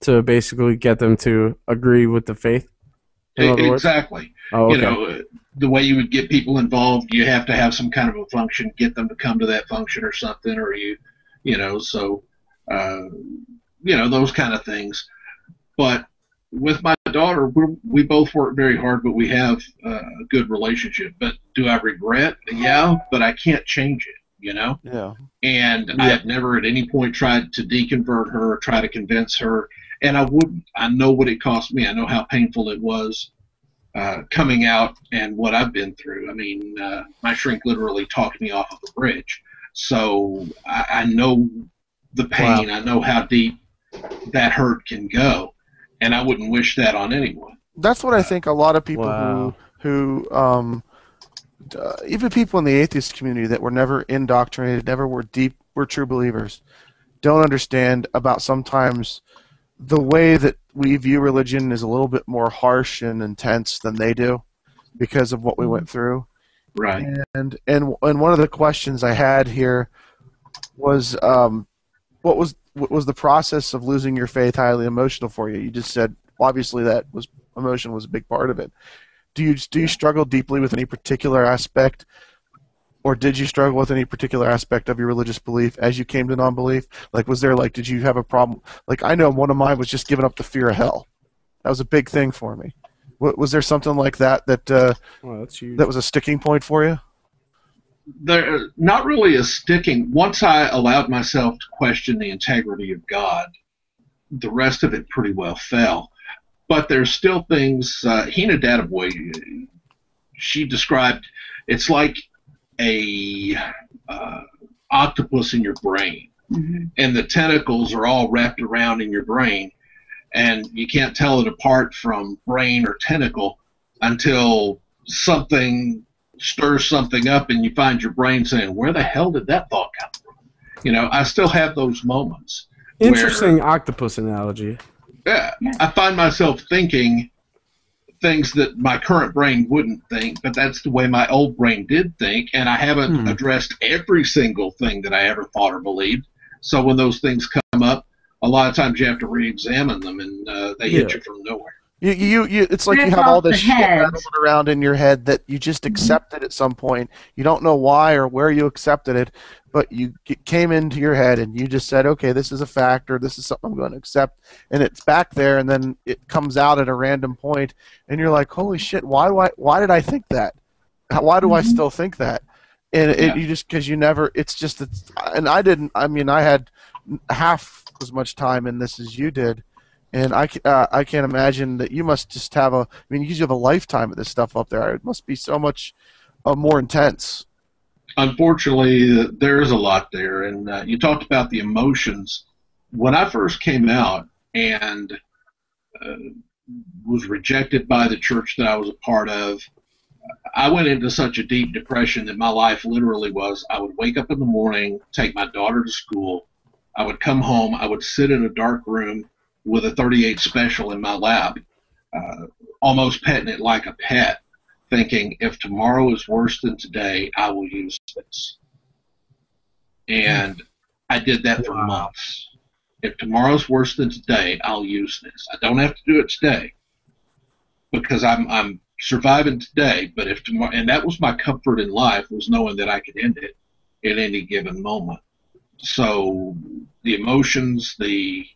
to basically get them to agree with the faith. Exactly. Oh, okay. You know, the way you would get people involved, you have to have some kind of a function, get them to come to that function or something, or you know, so you know, those kind of things. But with my daughter, we both work very hard, but we have a good relationship. But do I regret? Yeah, but I can't change it. You know? Yeah. And I have never at any point tried to deconvert her or try to convince her. And I wouldn't. I know what it cost me. I know how painful it was coming out and what I've been through. I mean, my shrink literally talked me off of a bridge. So I know the pain. Wow. I know how deep that hurt can go. And I wouldn't wish that on anyone. That's what I think a lot of people who even people in the atheist community that were never indoctrinated, never were true believers, don't understand about sometimes the way that we view religion is a little bit more harsh and intense than they do because of what we went through. Right. And one of the questions I had here was what was the process of losing your faith highly emotional for you? You just said obviously emotion was a big part of it. Do you struggle deeply with any particular aspect, or did you struggle with any particular aspect of your religious belief as you came to non-belief? Like, did you have a problem? Like, I know one of mine was just giving up the fear of hell. That was a big thing for me. Was there something like that that was a sticking point for you? Not really a sticking. Once I allowed myself to question the integrity of God, the rest of it pretty well fell. But there's still things. Hina Databoy, she described it's like a octopus in your brain, and the tentacles are all wrapped around in your brain, and you can't tell it apart from brain or tentacle until something stirs something up, and you find your brain saying, "Where the hell did that thought come from?" You know, I still have those moments. Interesting octopus analogy. Yeah, I find myself thinking things that my current brain wouldn't think, but that's the way my old brain did think, and I haven't addressed every single thing that I ever thought or believed. So when those things come up, a lot of times you have to re-examine them, and they hit you from nowhere. It's like you have all this shit rattling around in your head that you just accepted at some point. You don't know why or where you accepted it, but you came into your head and you just said, okay, this is a fact, or this is something I'm going to accept, and it's back there, and then it comes out at a random point, and you're like, holy shit, why did I think that? Why do I still think that? And you just, because you never, and I had half as much time in this as you did. And I can't imagine that you must just have you have a lifetime of this stuff up there. It must be so much more intense. Unfortunately, there is a lot there. And you talked about the emotions. When I first came out and was rejected by the church that I was a part of, I went into such a deep depression that my life literally was, I would wake up in the morning, take my daughter to school, I would come home, I would sit in a dark room with a 38 special in my lap, almost petting it like a pet, thinking, if tomorrow is worse than today, I will use this. And I did that for months. If tomorrow's worse than today, I'll use this. I don't have to do it today because I'm surviving today, but if tomorrow, and that was my comfort in life, was knowing that I could end it at any given moment. So the emotions, the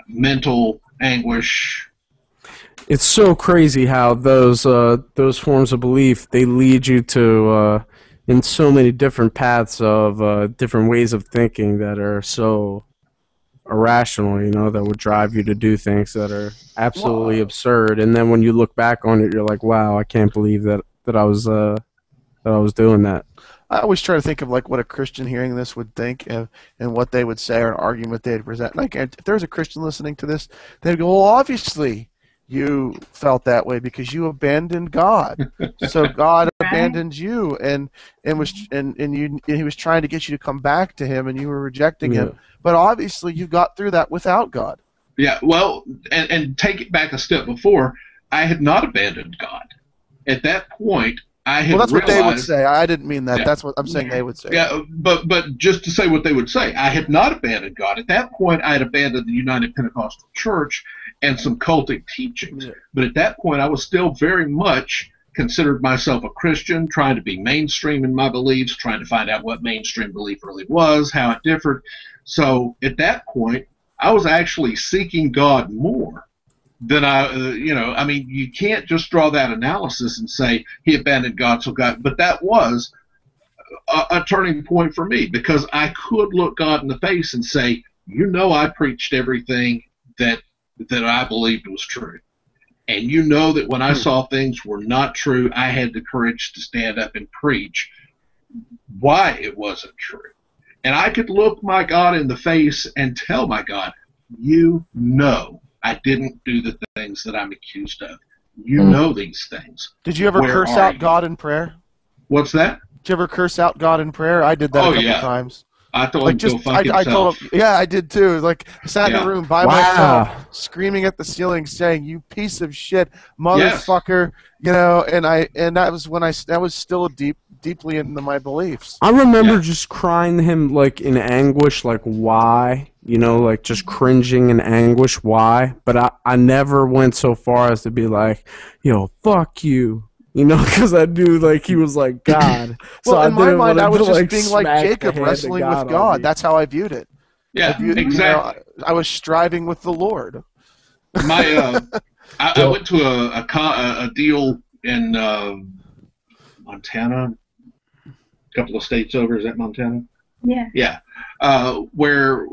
mental anguish. It's so crazy how those forms of belief, they lead you to in so many different paths of different ways of thinking that are so irrational, you know, that would drive you to do things that are absolutely absurd. And then when you look back on it, you're like, wow, I can't believe that I was doing that. I always try to think of like what a Christian hearing this would think and what they would say or an argument they'd present. Like if there was a Christian listening to this, they'd go, well, obviously you felt that way because you abandoned God. So God abandoned you and he was trying to get you to come back to him and you were rejecting him. But obviously you got through that without God. Yeah, well, and take it back a step before, I had not abandoned God. At that point, I had that's realized, what they would say. I didn't mean that. Yeah. That's what I'm saying they would say. Yeah, but just to say what they would say, I had not abandoned God. At that point, I had abandoned the United Pentecostal Church and some cultic teachings. Yeah. But at that point, I was still very much considered myself a Christian, trying to be mainstream in my beliefs, trying to find out what mainstream belief really was, how it differed. So at that point, I was actually seeking God more than I mean, you can't just draw that analysis and say he abandoned God, so God. But that was a turning point for me because I could look God in the face and say, you know, I preached everything that I believed was true. And you know that when I saw things were not true, I had the courage to stand up and preach why it wasn't true. And I could look my God in the face and tell my God, you know I didn't do the things that I'm accused of. You know these things. Did you ever curse out God in prayer? What's that? Did you ever curse out God in prayer? I did that a couple times. I told him to go fuck himself. I told him, yeah, I did too. Like, I sat in a room by myself, screaming at the ceiling, saying, "You piece of shit, motherfucker!" You know, and that was when that was still deeply into my beliefs. I remember just crying to him like in anguish, like why, you know, like just cringing in anguish, why? But I never went so far as to be like, yo, fuck you. You know, because I knew, like, he was like God. Well, so in my mind, I was just like, being like Jacob, wrestling with God. That's how I viewed it. Yeah, exactly. You know, I was striving with the Lord. I went to a deal in Montana, a couple of states over. Is that Montana? Yeah. Yeah. Where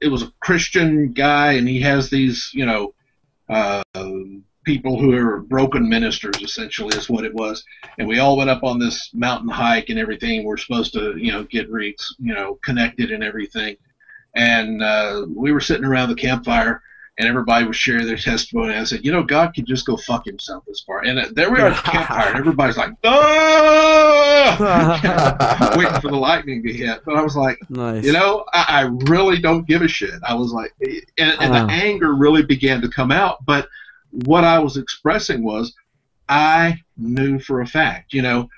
it was a Christian guy, and he has these, you know, people who are broken ministers, essentially, is what it was. And we all went up on this mountain hike and everything. We're supposed to, you know, get connected and everything. And we were sitting around the campfire, and everybody was sharing their testimony. I said, you know, God could just go fuck himself this far. And there we are at the campfire, and everybody's like, oh! Waiting for the lightning to hit. But I was like, nice. You know, I really don't give a shit. I was like, and the anger really began to come out. But what I was expressing was, I knew for a fact, you know,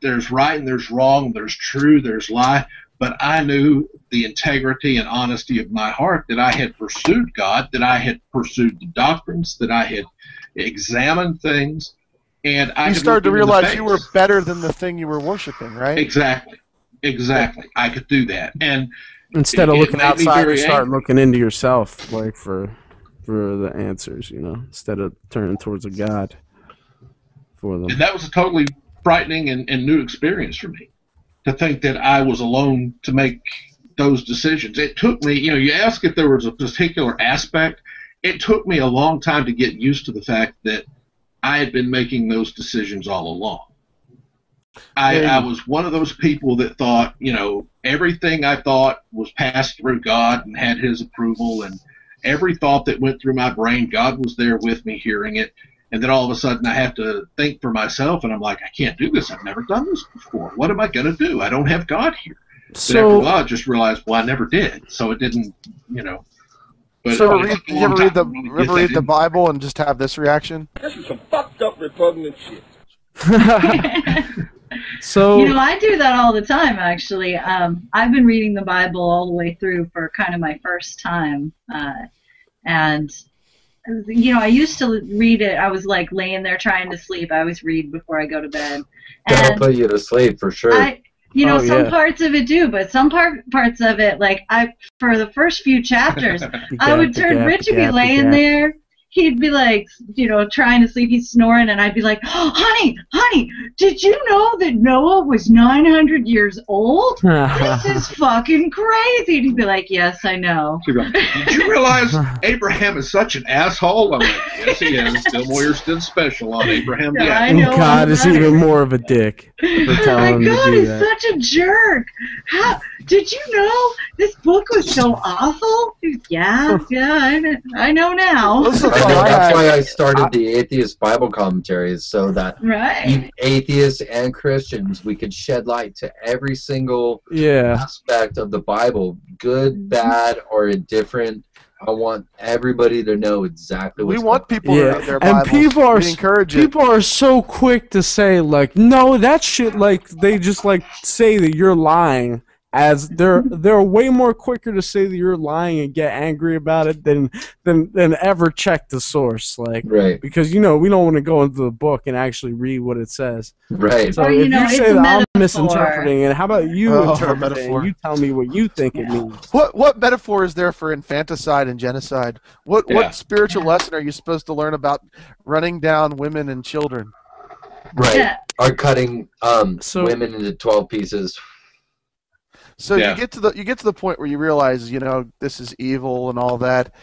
there's right and there's wrong, there's true, there's lie, but I knew the integrity and honesty of my heart that I had pursued God, that I had pursued the doctrines, that I had examined things, and I started to realize you were better than the thing you were worshiping, right? Exactly. I could do that, and instead of looking outside, you start looking into yourself, like for the answers, you know, instead of turning towards a God for them. And that was a totally frightening and new experience for me, to think that I was alone to make those decisions. It took me, you know, you ask if there was a particular aspect, it took me a long time to get used to the fact that I had been making those decisions all along. I was one of those people that thought, you know, everything I thought was passed through God and had his approval, and every thought that went through my brain, God was there with me hearing it. And then all of a sudden I have to think for myself, and I'm like, I can't do this. I've never done this before. What am I going to do? I don't have God here. So, but after a while, I just realized, well, I never did. So it didn't, you know. But so did you ever read the Bible and just have this reaction? This is some fucked up repugnant shit. So, you know, I do that all the time, actually. I've been reading the Bible all the way through for kind of my first time. And, you know, I used to read it. I was like laying there trying to sleep. I always read before I go to bed. That'll put you to sleep for sure. Some parts of it do, but some parts of it, like for the first few chapters, I would turn Rich would be laying there. He'd be like, trying to sleep. He's snoring, and I'd be like, "Oh, honey, did you know that Noah was 900 years old? This is fucking crazy." And he'd be like, "Yes, I know." Did you realize Abraham is such an asshole? I'm like, yes, he is. Bill Moyer's did special on Abraham. Yeah, I know. God is even more of a dick for telling him to do he's that. such a jerk. How did you know this book was so awful? Yeah, I know now. That's why I started the Atheist Bible Commentaries, so that atheists and Christians, we could shed light to every single aspect of the Bible, good, bad, or indifferent. I want everybody to know exactly what's We want people to read their Bibles. And people are so quick to say, like, no, that shit, like, they just, like, say that you're lying. As they're way more quicker to say that you're lying and get angry about it than ever check the source, like, because we don't want to go into the book and actually read what it says. Right. So if you say that I'm misinterpreting it, how about you interpret it and you tell me what you think it means? What metaphor is there for infanticide and genocide? What spiritual lesson are you supposed to learn about running down women and children? Right. Yeah. Or cutting women into 12 pieces. So you get to the point where you realize, this is evil and all that,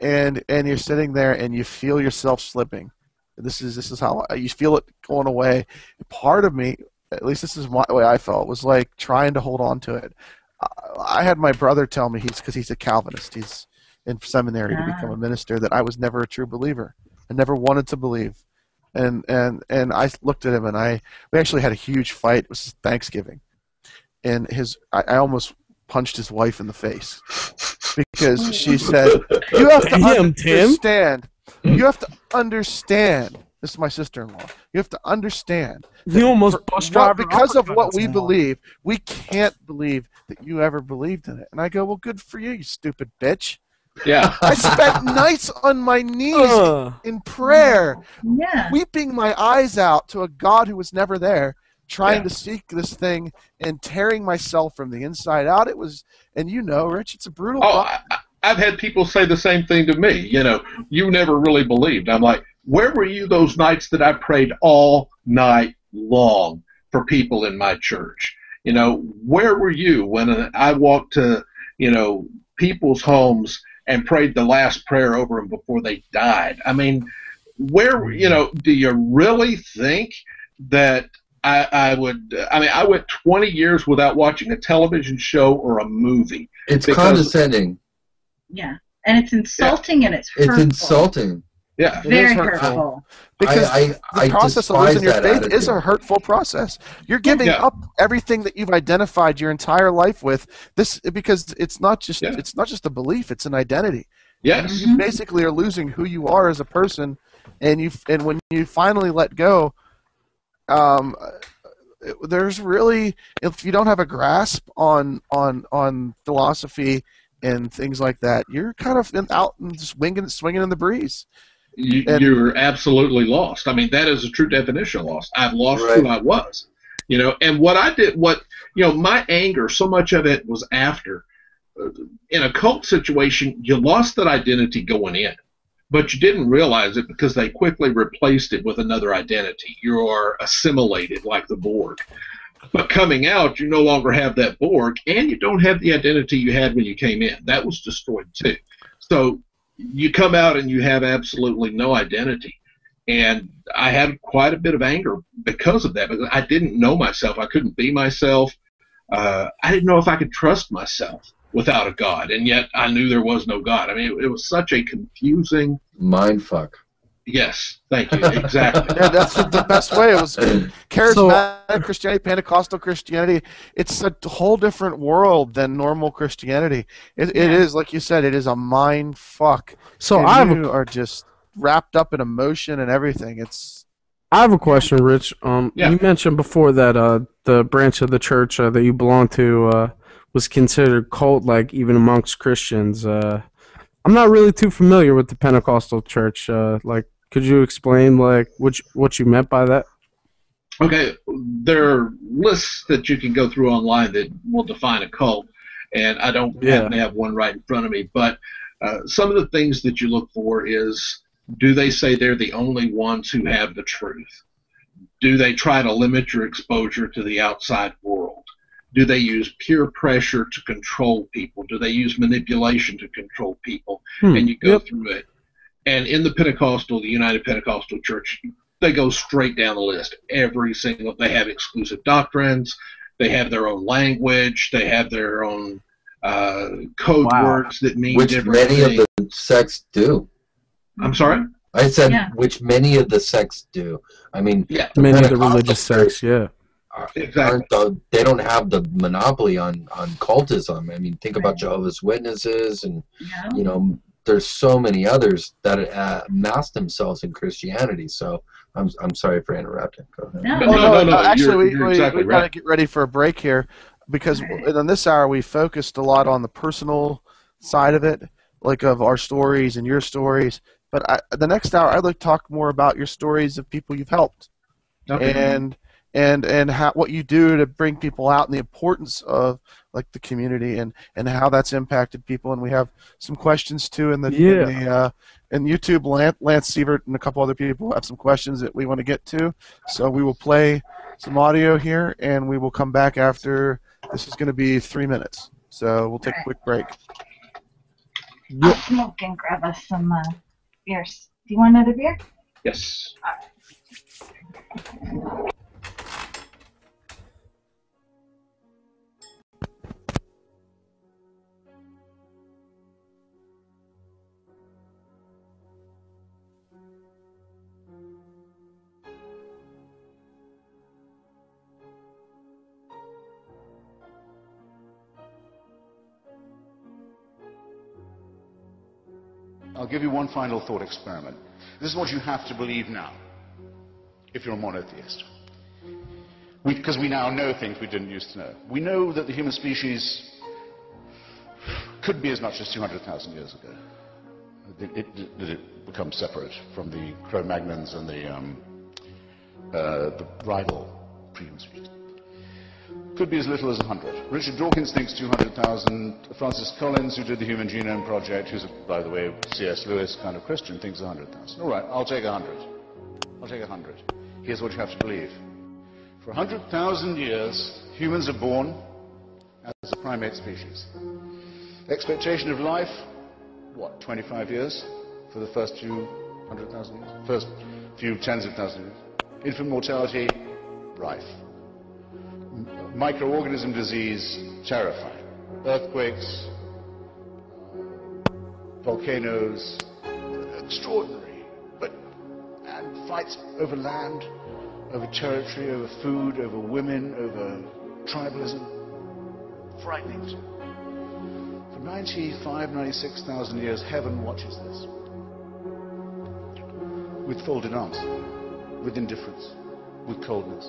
and you're sitting there and you feel yourself slipping. This is how you feel it going away. Part of me, at least this is the way I felt, was like trying to hold on to it. I had my brother tell me because he's a Calvinist. He's in seminary to become a minister. That I was never a true believer. I never wanted to believe, and I looked at him and we actually had a huge fight. It was Thanksgiving. And I almost punched his wife in the face because she said, "You have to understand. You have to understand." This is my sister-in-law. You have to understand. You almost bust because of what we believe. We can't believe that you ever believed in it. And I go, "Well, good for you, you stupid bitch." Yeah. I spent nights on my knees in prayer, weeping my eyes out to a God who was never there. Trying to seek this thing and tearing myself from the inside out. It was, and Rich, it's a brutal. I've had people say the same thing to me. You never really believed. I'm like, where were you those nights that I prayed all night long for people in my church? Where were you when I walked to, people's homes and prayed the last prayer over them before they died? I mean, do you really think that I went 20 years without watching a television show or a movie. It's condescending. Yeah, and it's insulting and it's hurtful. It's insulting. Yeah, very hurtful. Because the process of losing your faith is a hurtful process. You're giving up everything that you've identified your entire life with. Because it's not just a belief; it's an identity. Yes, you basically are losing who you are as a person, and when you finally let go. There's really, if you don't have a grasp on philosophy and things like that, you're kind of out and just swinging in the breeze. You're absolutely lost. I mean, that is a true definition of lost. I've lost who I was, and what I did, my anger, so much of it was after. In a cult situation, you lost that identity going in. But you didn't realize it because they quickly replaced it with another identity. You are assimilated like the Borg. But coming out, you no longer have that Borg, and you don't have the identity you had when you came in. That was destroyed too. So you come out and you have absolutely no identity. And I had quite a bit of anger because of that. Because I didn't know myself. I couldn't be myself. I didn't know if I could trust myself without a God, and yet I knew there was no God. I mean, it was such a confusing mind fuck. Yes, thank you. Exactly. Yeah, that's the best way. It was charismatic Christianity, Pentecostal Christianity. It's a whole different world than normal Christianity. It is, like you said, it is a mind fuck. So you are just wrapped up in emotion and everything. I have a question, Rich. You mentioned before that the branch of the church that you belong to was considered cult-like even amongst Christians. I'm not really too familiar with the Pentecostal church. Could you explain what you meant by that? Okay, there are lists that you can go through online that will define a cult, and I don't happen to have one right in front of me, but some of the things that you look for is, do they say they're the only ones who have the truth? Do they try to limit your exposure to the outside world? Do they use peer pressure to control people? Do they use manipulation to control people? And you go through it. And in the United Pentecostal Church, they go straight down the list. They have exclusive doctrines. They have their own language. They have their own code words that mean different things. Which many of the sects do. I'm sorry? I said which many of the sects do. I mean, many of the religious sects, exactly. They don't have the monopoly on cultism. I mean, think about Jehovah's Witnesses, and you know, there's so many others that mask themselves in Christianity. So I'm sorry for interrupting. Go ahead. No. Actually, you're exactly we got to get ready for a break here, because in this hour we focused a lot on the personal side of it, like of our stories and your stories. But the next hour, I'd like to talk more about your stories of people you've helped, and what you do to bring people out, and the importance of like the community, and how that's impacted people. And we have some questions too in YouTube. Lance Sievert and a couple other people have some questions that we want to get to. So we will play some audio here, and we will come back after. This is going to be 3 minutes, so we'll take a quick break. I'll smoke and grab us some beers. Do you want another beer? Yes. I'll give you one final thought experiment. This is what you have to believe now, if you're a monotheist. Because we now know things we didn't used to know. We know that the human species could be as much as 200,000 years ago. Did it become separate from the Cro-Magnons and the rival pre-human species? Could be as little as 100. Richard Dawkins thinks 200,000. Francis Collins, who did the Human Genome Project, who's, by the way, C.S. Lewis kind of Christian, thinks 100,000. All right, I'll take 100. I'll take 100. Here's what you have to believe. For 100,000 years, humans are born as a primate species. Expectation of life, what, 25 years for the first few 100,000 years? First few tens of thousands of years. Infant mortality, rife. Microorganism disease, terrifying. Earthquakes, volcanoes, extraordinary. And fights over land, over territory, over food, over women, over tribalism. Frightening. For 95, 96,000 years, heaven watches this. With folded arms, with indifference, with coldness.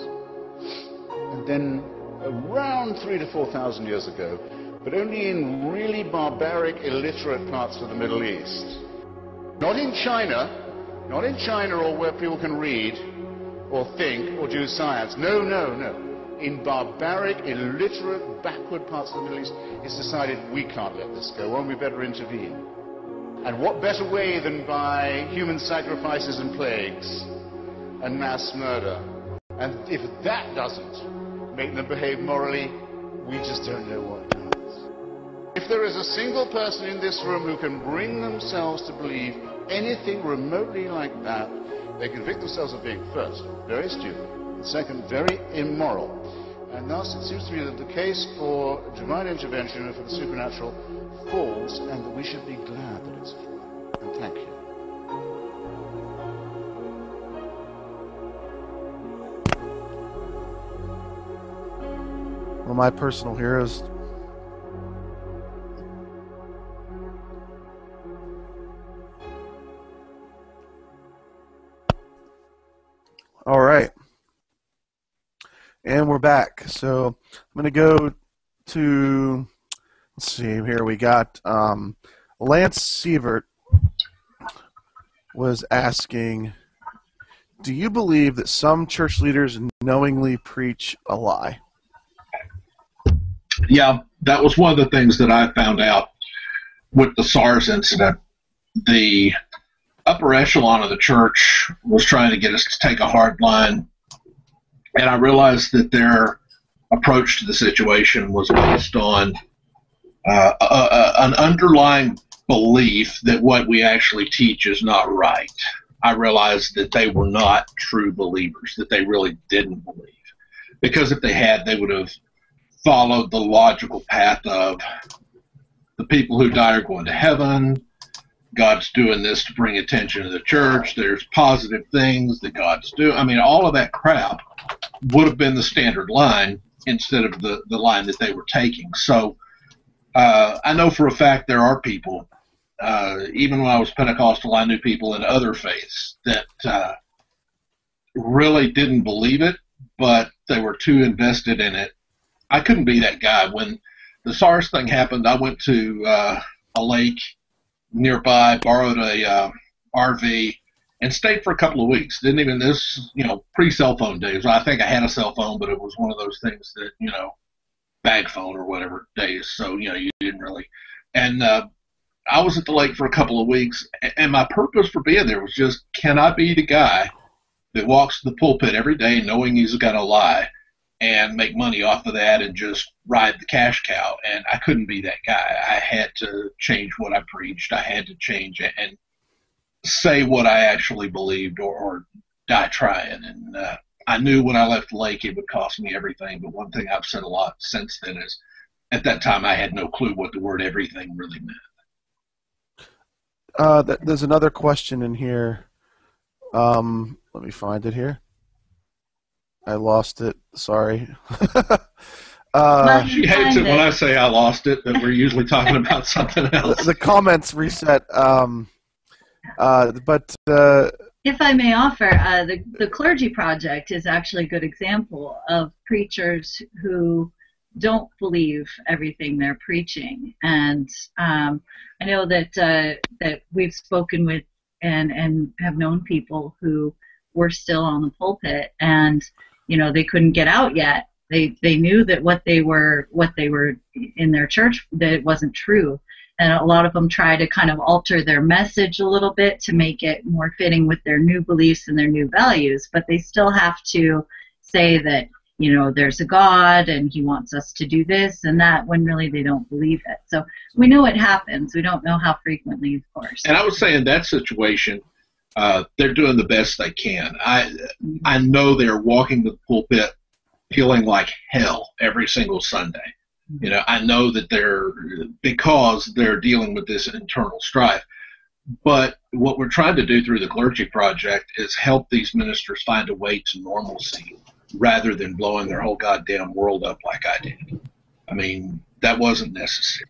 And then around 3,000 to 4,000 years ago, but only in really barbaric, illiterate parts of the Middle East. Not in China or where people can read or think or do science. No. In barbaric, illiterate, backward parts of the Middle East, it's decided we can't let this go on, we better intervene. And what better way than by human sacrifices and plagues and mass murder? And if that doesn't make them behave morally, we just don't know what does. If there is a single person in this room who can bring themselves to believe anything remotely like that, they convict themselves of being, first, very stupid, and second, very immoral. And thus it seems to me that the case for divine intervention and for the supernatural falls, and that we should be glad that it's fallen. And thank you. One of my personal heroes. All right. And we're back. So I'm going to go to, let's see, here we got Lance Sievert was asking, do you believe that some church leaders knowingly preach a lie? Yeah, that was one of the things that I found out with the SARS incident. The upper echelon of the church was trying to get us to take a hard line, and I realized that their approach to the situation was based on an underlying belief that what we actually teach is not right. I realized that they were not true believers, that they really didn't believe. Because if they had, they would have followed the logical path of the people who die are going to heaven, God's doing this to bring attention to the church, there's positive things that God's doing. I mean, all of that crap would have been the standard line instead of the line that they were taking. So I know for a fact there are people, even when I was Pentecostal, I knew people in other faiths that really didn't believe it, but they were too invested in it. I couldn't be that guy. When the SARS thing happened, I went to a lake nearby, borrowed a RV, and stayed for a couple of weeks. Didn't even, this, pre-cell phone days. I think I had a cell phone, but it was one of those things that, bag phone or whatever days. So, you didn't really. And I was at the lake for a couple of weeks, and my purpose for being there was just, can I be the guy that walks to the pulpit every day knowing he's going to lie and make money off of that and just ride the cash cow? And I couldn't be that guy. I had to change what I preached. I had to change it and say what I actually believed or die trying. And I knew when I left the lake it would cost me everything. But one thing I've said a lot since then is at that time I had no clue what the word everything really meant. There's another question in here. Let me find it here. I lost it. Sorry. She hates it when I say I lost it, but we're usually talking about something else. The comments reset. If I may offer, the Clergy Project is actually a good example of preachers who don't believe everything they're preaching. And I know that we've spoken with and have known people who were still on the pulpit, and they couldn't get out yet. They knew that what they were in their church, that it wasn't true. And a lot of them try to kind of alter their message a little bit to make it more fitting with their new beliefs and their new values, but they still have to say that, there's a God and he wants us to do this and that, when really they don't believe it. So we know it happens. We don't know how frequently, of course. And I would say in that situation, they're doing the best they can. I know they're walking the pulpit feeling like hell every single Sunday. I know that because they're dealing with this internal strife. But what we're trying to do through the Clergy Project is help these ministers find a way to normalcy rather than blowing their whole goddamn world up like I did. I mean, that wasn't necessary.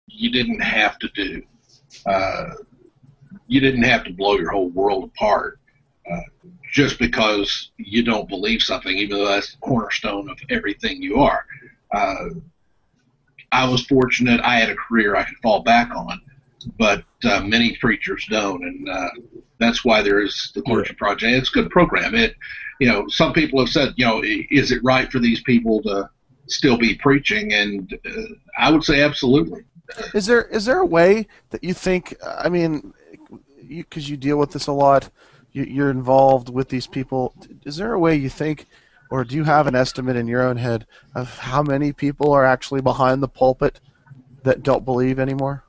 You didn't have to blow your whole world apart just because you don't believe something, even though that's the cornerstone of everything you are. I was fortunate. I had a career I could fall back on, but many preachers don't, and that's why there is the Clergy Project. It's a good program. Some people have said, is it right for these people to still be preaching? And I would say absolutely. Is there a way that you think? I mean, because you deal with this a lot, you're involved with these people. Is there a way you think? Or do you have an estimate in your own head of how many people are actually behind the pulpit that don't believe anymore?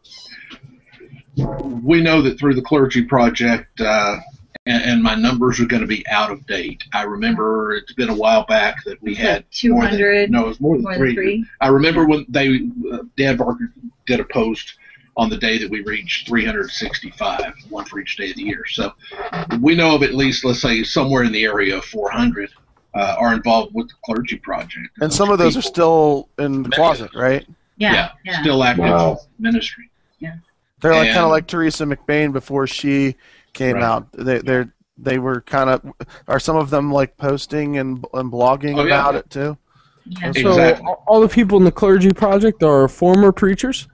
We know that through the Clergy Project, and my numbers are going to be out of date. I remember it's been a while back that we had 200. No, it was more than three. I remember when Dan Barker did a post on the day that we reached 365, one for each day of the year. So we know of at least, let's say, somewhere in the area of 400. Are involved with the Clergy Project. And some of those are still in the closet, right? Yeah. Still active ministry. Yeah. They're kind of like Teresa McBain before she came out. They were kind of. Are some of them like posting and blogging about it too? Yeah. So Exactly. all the people in the Clergy Project are former preachers?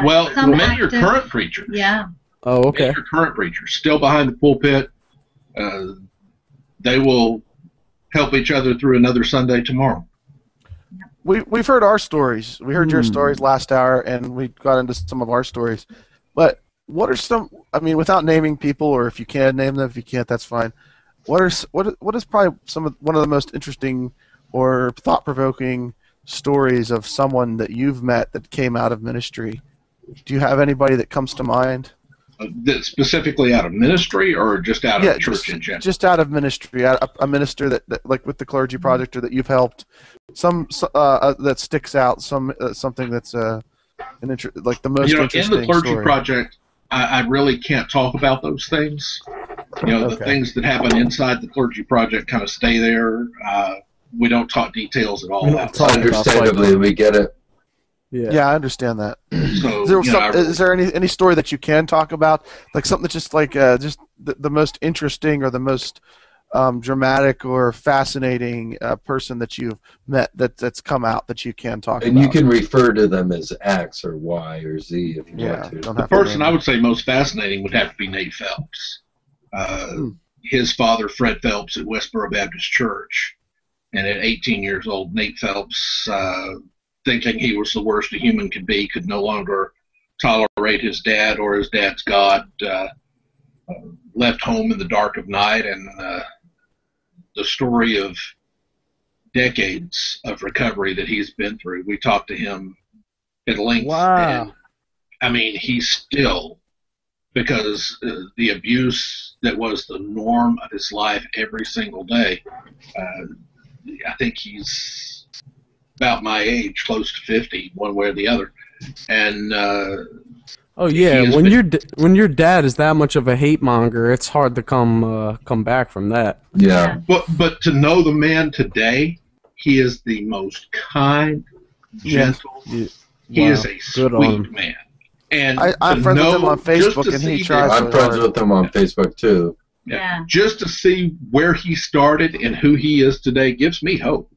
Well, many are current preachers. Yeah. Oh, okay. Many are current preachers, still behind the pulpit. they will help each other through another Sunday tomorrow. We've heard our stories. We heard your stories last hour, and we got into some of our stories. But what are some? I mean, without naming people, or if you can name them, if you can't, that's fine. What is probably one of the most interesting or thought-provoking stories of someone that you've met that came out of ministry? Do you have anybody that comes to mind? That specifically out of ministry, or just out of church in general? Just out of ministry, a minister that like with the Clergy Project, or that you've helped. Some that sticks out. Something that's like the most interesting. In the Clergy story. Project, I really can't talk about those things. The things that happen inside the Clergy Project kind of stay there. We don't talk details at all. Understandably, we get it. Yeah, I understand that. So, is there any story that you can talk about, like something that's just like just the most interesting or the most dramatic or fascinating person that you've met that's come out that you can talk about? And you can refer to them as X or Y or Z if you want to. The person I would say most fascinating would have to be Nate Phelps. His father, Fred Phelps, at Westboro Baptist Church. And at 18 years old, Nate Phelps, thinking he was the worst a human could be, could no longer tolerate his dad or his dad's God, left home in the dark of night, and the story of decades of recovery that he's been through. We talked to him at length. Wow. And, I mean, he's still, because the abuse that was the norm of his life every single day, I think he's about my age, close to 50, one way or the other. And oh yeah, when your dad is that much of a hate monger, it's hard to come back from that. Yeah. But to know the man today, he is the most kind, gentle. Yeah. He is a sweet man. And I'm friends with him on Facebook, and he tries. I'm friends with him on Facebook too. Yeah. Just to see where he started and who he is today gives me hope.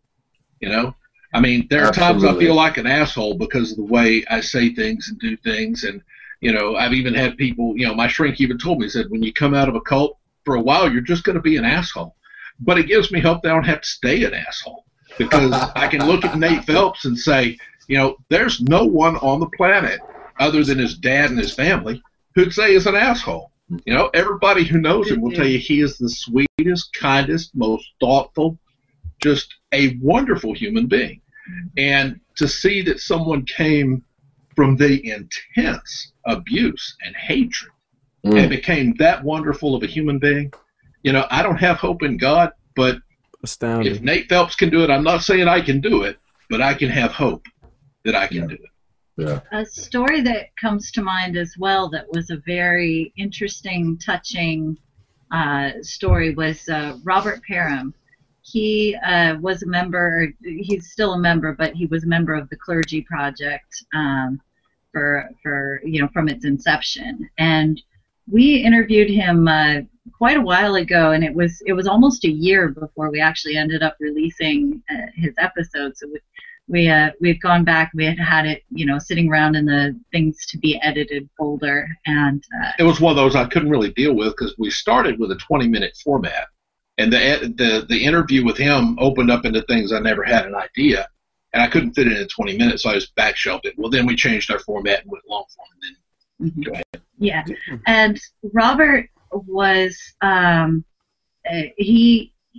I mean, there are times I feel like an asshole because of the way I say things and do things. And, I've even had people, my shrink even told me, he said, when you come out of a cult for a while, you're just going to be an asshole. But it gives me hope that I don't have to stay an asshole, because I can look at Nate Phelps and say, there's no one on the planet other than his dad and his family who'd say he's an asshole. Everybody who knows him will tell you he is the sweetest, kindest, most thoughtful, just a wonderful human being. And to see that someone came from the intense abuse and hatred and became that wonderful of a human being, I don't have hope in God, but astounding. If Nate Phelps can do it, I'm not saying I can do it, but I can have hope that I can do it. Yeah. A story that comes to mind as well that was a very interesting, touching story was Robert Parham. He was a member, he's still a member, but he was a member of the Clergy Project for from its inception. And we interviewed him quite a while ago, and it was almost a year before we actually ended up releasing his episode. So we've gone back. We had it, sitting around in the things to be edited folder, and it was one of those I couldn't really deal with because we started with a 20-minute format, and the interview with him opened up into things I never had an idea, and I couldn't fit it in 20 minutes, so I just backshelved it. Well, then we changed our format and went long form. And then go ahead. Yeah, and Robert was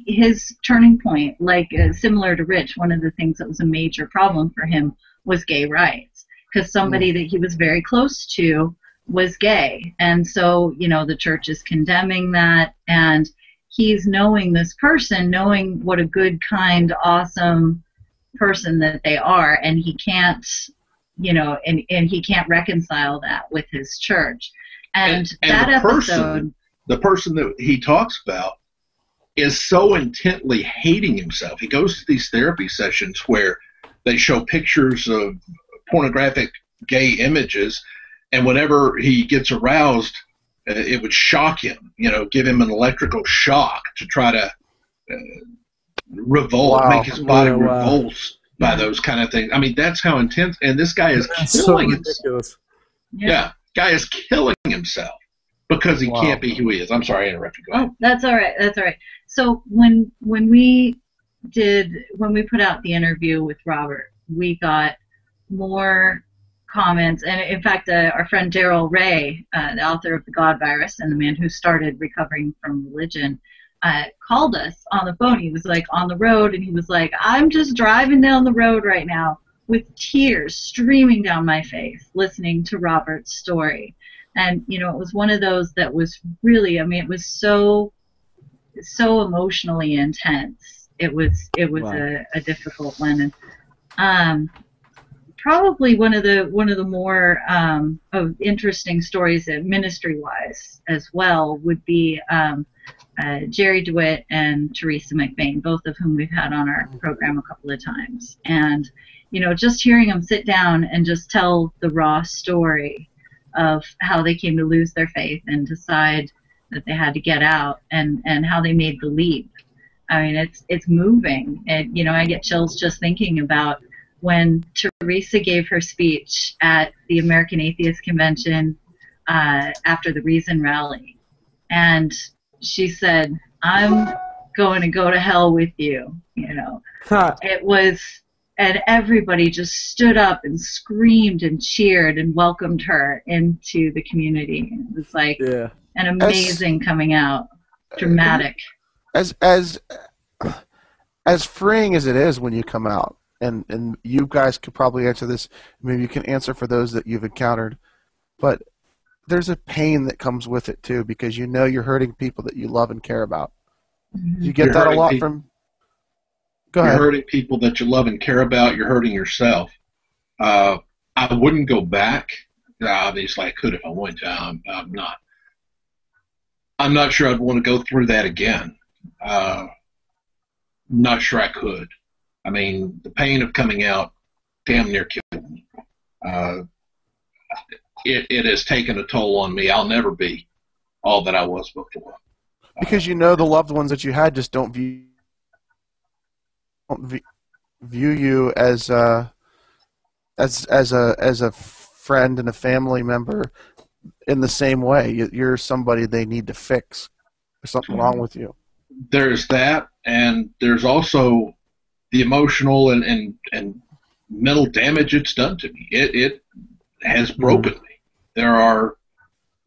his turning point, like similar to Rich, one of the things that was a major problem for him was gay rights, because somebody that he was very close to was gay, and so the church is condemning that, and he's knowing this person, knowing what a good, kind, awesome person that they are, and he can't and he can't reconcile that with his church, and that episode, the person that he talks about is so intently hating himself. He goes to these therapy sessions where they show pictures of pornographic gay images, and whenever he gets aroused, it would shock him, give him an electrical shock to try to revolt, make his body revulse by those kind of things. I mean, that's how intense, and this guy is killing himself. Yeah, guy is killing himself. because he can't be who he is. I'm sorry, I interrupted. Go ahead. Oh, that's all right. That's all right. So when we put out the interview with Robert, we got more comments, and in fact, our friend Daryl Ray, the author of The God Virus and the man who started recovering from religion, called us on the phone. He was like on the road, and he was like, "I'm just driving down the road right now with tears streaming down my face, listening to Robert's story." And it was one of those that was really, it was so emotionally intense. It was wow. a difficult one, and probably one of the more interesting stories, ministry-wise as well, would be Jerry DeWitt and Teresa McBain, both of whom we've had on our program a couple of times. And just hearing them sit down and just tell the raw story of how they came to lose their faith and decide that they had to get out, and how they made the leap. It's moving. And I get chills just thinking about when Teresa gave her speech at the American Atheist Convention after the Reason Rally. And she said, "I'm going to go to hell with you." It was, and everybody just stood up and screamed and cheered and welcomed her into the community. It was like an amazing coming out, dramatic. As freeing as it is when you come out, and you guys could probably answer this, maybe you can answer for those that you've encountered, but there's a pain that comes with it too, because you're hurting people that you love and care about. Mm-hmm. You get that a lot from... Go ahead. You're hurting people that you love and care about. You're hurting yourself. I wouldn't go back. Obviously, I could if I wanted to. I'm not sure I'd want to go through that again. Not sure I could. The pain of coming out damn near killed me. It has taken a toll on me. I'll never be all that I was before. Because the loved ones that you had just don't view you as a friend and a family member in the same way. You're somebody they need to fix. There's something wrong with you. There's that, and there's also the emotional and mental damage it's done to me. It has broken me. There are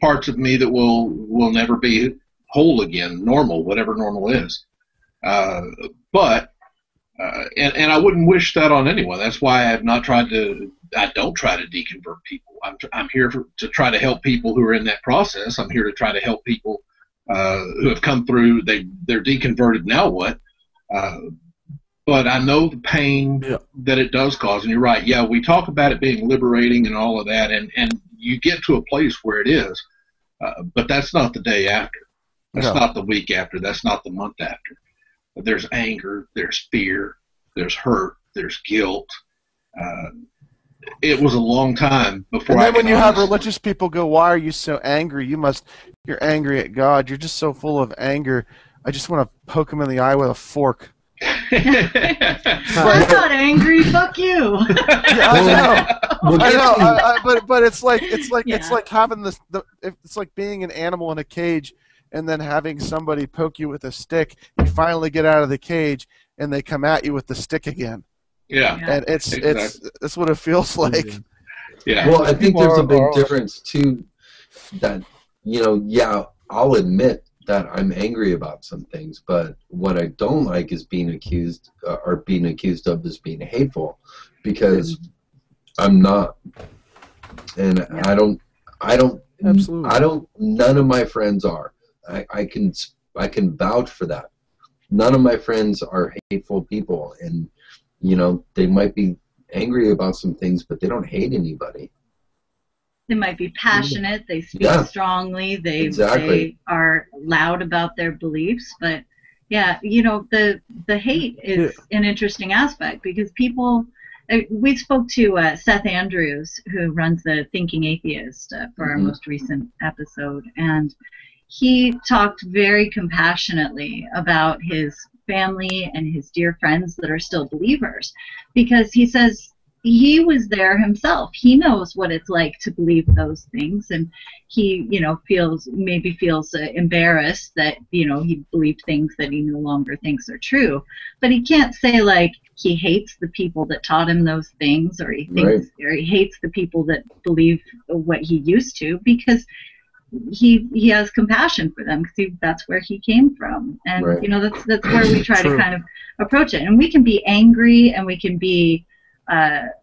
parts of me that will never be whole again, normal, whatever normal is. But I wouldn't wish that on anyone. That's why I don't try to deconvert people. I'm here to try to help people who are in that process. I'm here to try to help people who have come through. They're deconverted, now what? But I know the pain that it does cause. And you're right. Yeah, we talk about it being liberating and all of that, and you get to a place where it is. But that's not the day after. That's not the week after. That's not the month after. There's anger, there's fear, there's hurt, there's guilt. It was a long time before. And then when you have religious people go, "Why are you so angry? You're angry at God. You're just so full of anger. I just want to poke him in the eye with a fork." I'm not angry. Fuck you. I know. But it's like having this. It's like being an animal in a cage, and then having somebody poke you with a stick. You finally get out of the cage, and they come at you with the stick again. Yeah. And that's what it feels like. Yeah. Well, I think there's a big difference too. That I'll admit that I'm angry about some things, but what I don't like is being accused of as being hateful, because I'm not, and I don't. Absolutely. None of my friends are. I can vouch for that. None of my friends are hateful people, and they might be angry about some things, but they don't hate anybody. They might be passionate. They speak strongly. They are loud about their beliefs. But the hate is an interesting aspect, because people. We spoke to Seth Andrews, who runs the Thinking Atheist, for our most recent episode, and he talked very compassionately about his family and his dear friends that are still believers, because he says he was there himself. He knows what it's like to believe those things, and he, feels embarrassed that, he believed things that he no longer thinks are true. But he can't say like he hates the people that taught him those things, or he thinks, or he hates the people that believe what he used to, because he has compassion for them, because that's where he came from, and that's where we try to kind of approach it. And we can be angry, and we can be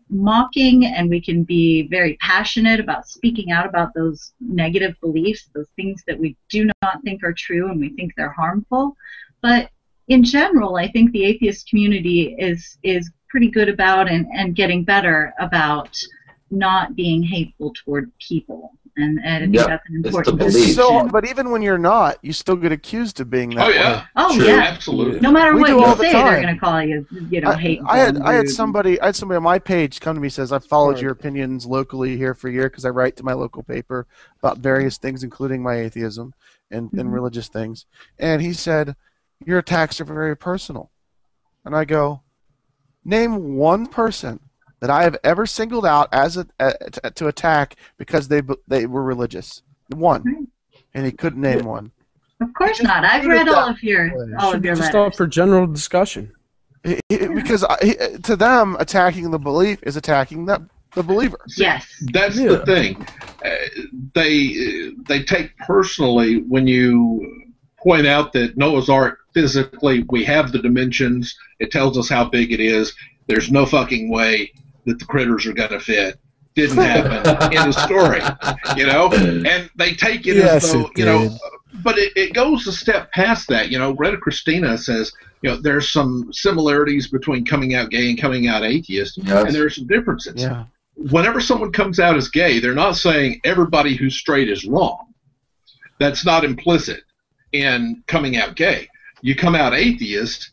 mocking, and we can be very passionate about speaking out about those negative beliefs, those things that we do not think are true and we think they're harmful. But in general, I think the atheist community is pretty good about and getting better about not being hateful toward people. And I think that's an important distinction. But even when you're not, you still get accused of being that way. Oh, sure, yeah. Absolutely. No matter what you say, time. they're going to call you, hateful. I had somebody on my page come to me and says, I've followed your opinions locally here for a year because I write to my local paper about various things, including my atheism and religious things. And he said, your attacks are very personal. And I go, name one person that I have ever singled out as to attack because they were religious. One, and he couldn't name one. Of course not. I've read all of your letters. Just up for general discussion. Because to them, attacking the belief is attacking the believer. Yes, that's the thing. They take personally when you point out that Noah's Ark, physically we have the dimensions. It tells us how big it is. There's no fucking way that the critters are going to fit. Didn't happen in the story, and they take it as though, but it goes a step past that. Greta Christina says, there's some similarities between coming out gay and coming out atheist, and there are some differences. Yeah. Whenever someone comes out as gay, they're not saying everybody who's straight is wrong. That's not implicit in coming out gay. You come out atheist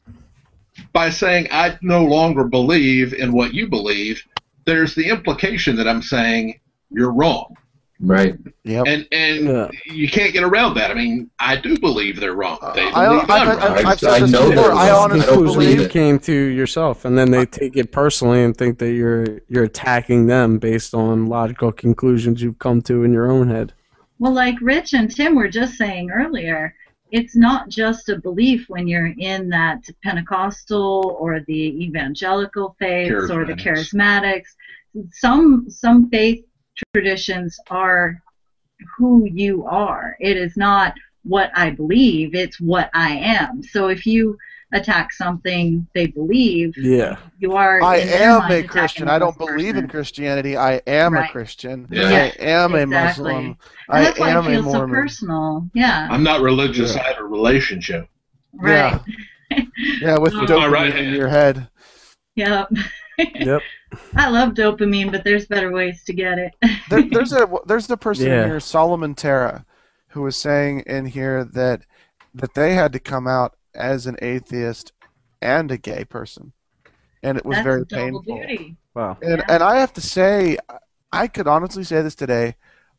by saying, I no longer believe in what you believe. There's the implication that I'm saying you're wrong. Right. Yep. And you can't get around that. I mean, I do believe they're wrong. They believe I've said this before. I honestly conclusion you came to yourself, and then they take it personally and think that you're attacking them based on logical conclusions you've come to in your own head. Well, like Rich and Tim were just saying earlier, it's not just a belief when you're in that Pentecostal or the evangelical faiths or the charismatics. Some faith traditions are who you are. It is not what I believe, it's what I am. So if you attack something they believe, you are. I am a Christian. I don't believe in Christianity. I am a Christian. Yeah. I am a Muslim. And that's why am it feels a Mormon. So personal. Yeah. I'm not religious. I have a relationship. Right. Yeah, with dopamine in your head. Yep. Yep. I love dopamine, but there's better ways to get it. There's the person here, Solomon Terra, who was saying in here that they had to come out as an atheist and a gay person, and it was very painful. Duty. Wow. And I have to say, I could honestly say this today.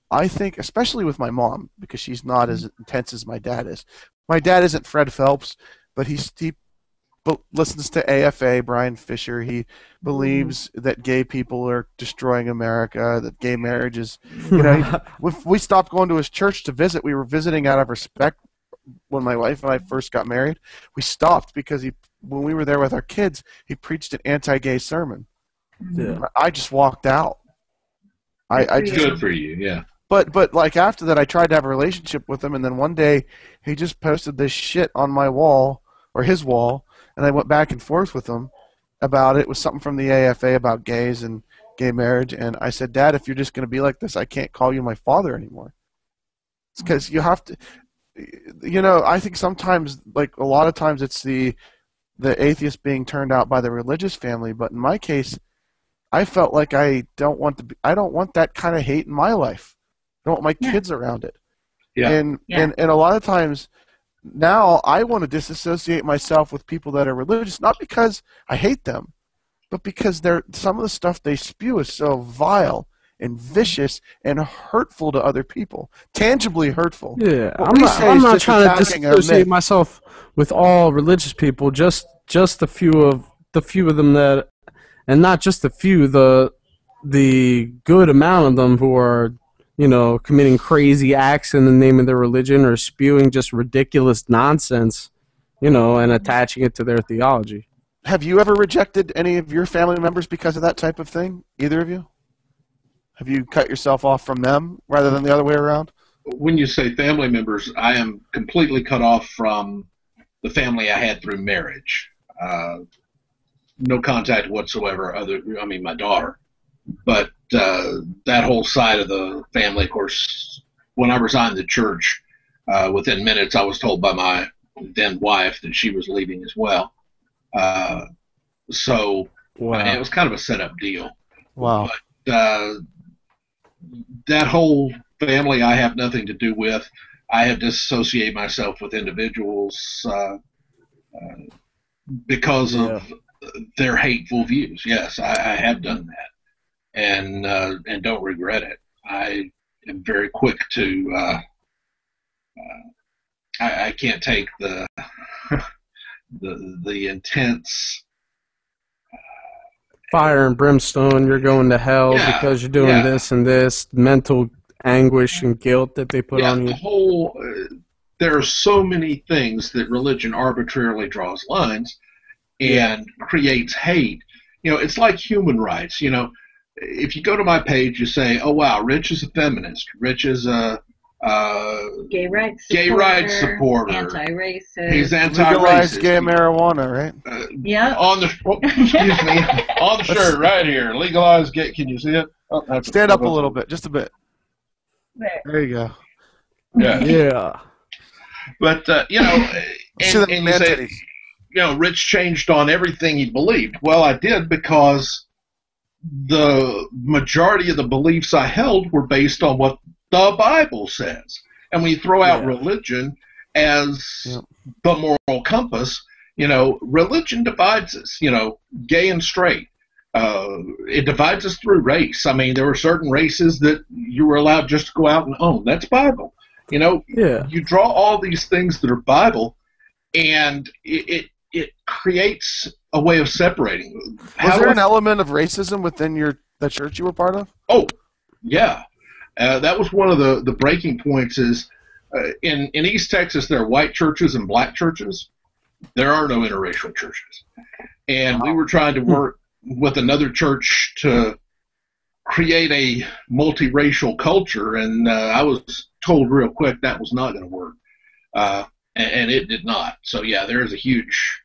I think, especially with my mom, because she's not as intense as my dad is. My dad isn't Fred Phelps, but he listens to AFA, Brian Fisher. He believes that gay people are destroying America, that gay marriage is, we stopped going to his church to visit. We were visiting out of respect when my wife and I first got married. We stopped because when we were there with our kids, he preached an anti-gay sermon. Yeah. I just walked out. I just, good for you, yeah. But like after that, I tried to have a relationship with him, and then one day he just posted this shit on my wall, or his wall, and I went back and forth with him about it. It was something from the AFA about gays and gay marriage, and I said, Dad, if you're just going to be like this, I can't call you my father anymore. It's because you have to, I think sometimes, like a lot of times, it's the atheist being turned out by the religious family, but in my case, I felt like I don't want that kind of hate in my life. I don't want my kids around it. Yeah. And a lot of times now I want to disassociate myself with people that are religious, not because I hate them, but because some of the stuff they spew is so vile and vicious and hurtful to other people, tangibly hurtful. Yeah, I'm not trying to disassociate myself with all religious people. Just the few of them that and not just a few, the good amount of them who are, you know, committing crazy acts in the name of their religion or spewing just ridiculous nonsense, you know, and attaching it to their theology. Have you ever rejected any of your family members because of that type of thing? Either of you? Have you cut yourself off from them rather than the other way around? When you say family members, I am completely cut off from the family I had through marriage. No contact whatsoever. My daughter. But that whole side of the family, of course, when I resigned the church, within minutes I was told by my then wife that she was leaving as well. So it was kind of a set-up deal. Wow. But that whole family I have nothing to do with. I have disassociated myself with individuals because of their hateful views. Yes, I have done that. And don't regret it. I am very quick to. I can't take the intense fire and brimstone. You're going to hell because you're doing this and this. Mental anguish and guilt that they put on you. There are so many things that religion arbitrarily draws lines and creates hate. You know, it's like human rights. You know. If you go to my page, you say, "Oh wow, Rich is a feminist. Rich is a gay rights supporter, anti-racist. He's anti-racist. Legalize gay marijuana, right? Yeah. On the on the shirt right here, legalize gay. Can you see it? Oh, stand up a little bit, just a bit. There you go. Yeah. But you know, and you say, you know, Rich changed on everything he believed. Well, I did because the majority of the beliefs I held were based on what the Bible says. And when you throw out religion as the moral compass, you know, religion divides us, you know, gay and straight. It divides us through race. I mean, there were certain races that you were allowed just to go out and own. That's Bible. You know, you draw all these things that are Bible, and it creates a way of separating. Was there an element of racism within the church you were part of? Oh, yeah. That was one of the breaking points is in East Texas, there are white churches and black churches. There are no interracial churches. And we were trying to work with another church to create a multiracial culture, and I was told real quick that was not going to work. And it did not. So, yeah, there is a huge...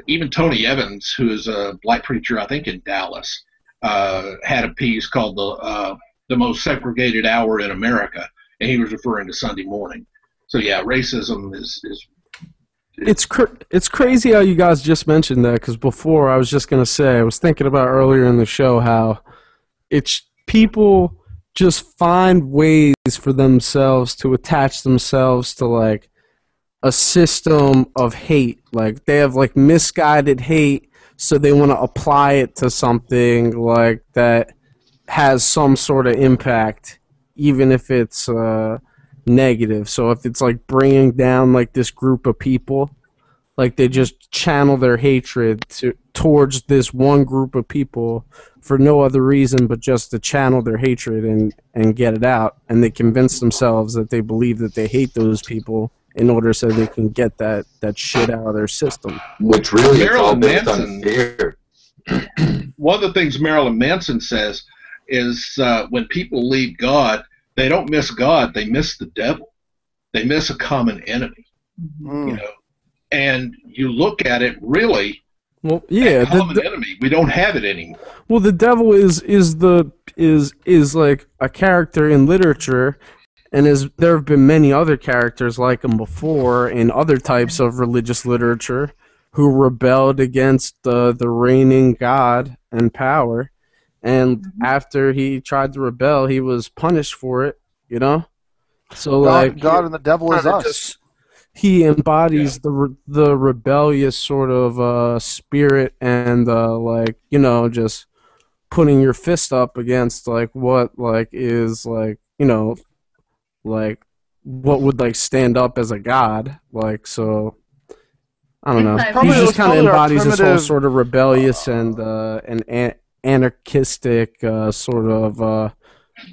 even Tony Evans, who is a black preacher, I think in Dallas, had a piece called the most segregated hour in America, and he was referring to Sunday morning. So yeah, racism is it's crazy how you guys just mentioned that, because before I was just going to say, I was thinking about earlier in the show how it's people just find ways for themselves to attach themselves to like a system of hate. Like they have like misguided hate, so they want to apply it to something like that has some sort of impact, even if it's negative. So if it's like bringing down like this group of people, like they just channel their hatred towards this one group of people for no other reason but just to channel their hatred and get it out, and they convince themselves that they believe that they hate those people in order so they can get that shit out of their system. Which really is all Marilyn based Manson, on fear. one of the things Marilyn Manson says is when people leave God, they don't miss God, they miss the devil. They miss a common enemy. Mm. You know, and you look at it really. Well, yeah, common enemy. We don't have it anymore. Well, the devil is like a character in literature, and there have been many other characters like him before in other types of religious literature who rebelled against the reigning God and power, and after he tried to rebel, he was punished for it. You know, so God and the devil is us. He embodies the rebellious sort of spirit and like, you know, just putting your fist up against like what like is like, you know, like what would like stand up as a god, like. So I don't know. Probably- He it just was kind of probably our embodies this whole primitive- sort of rebellious and anarchistic sort of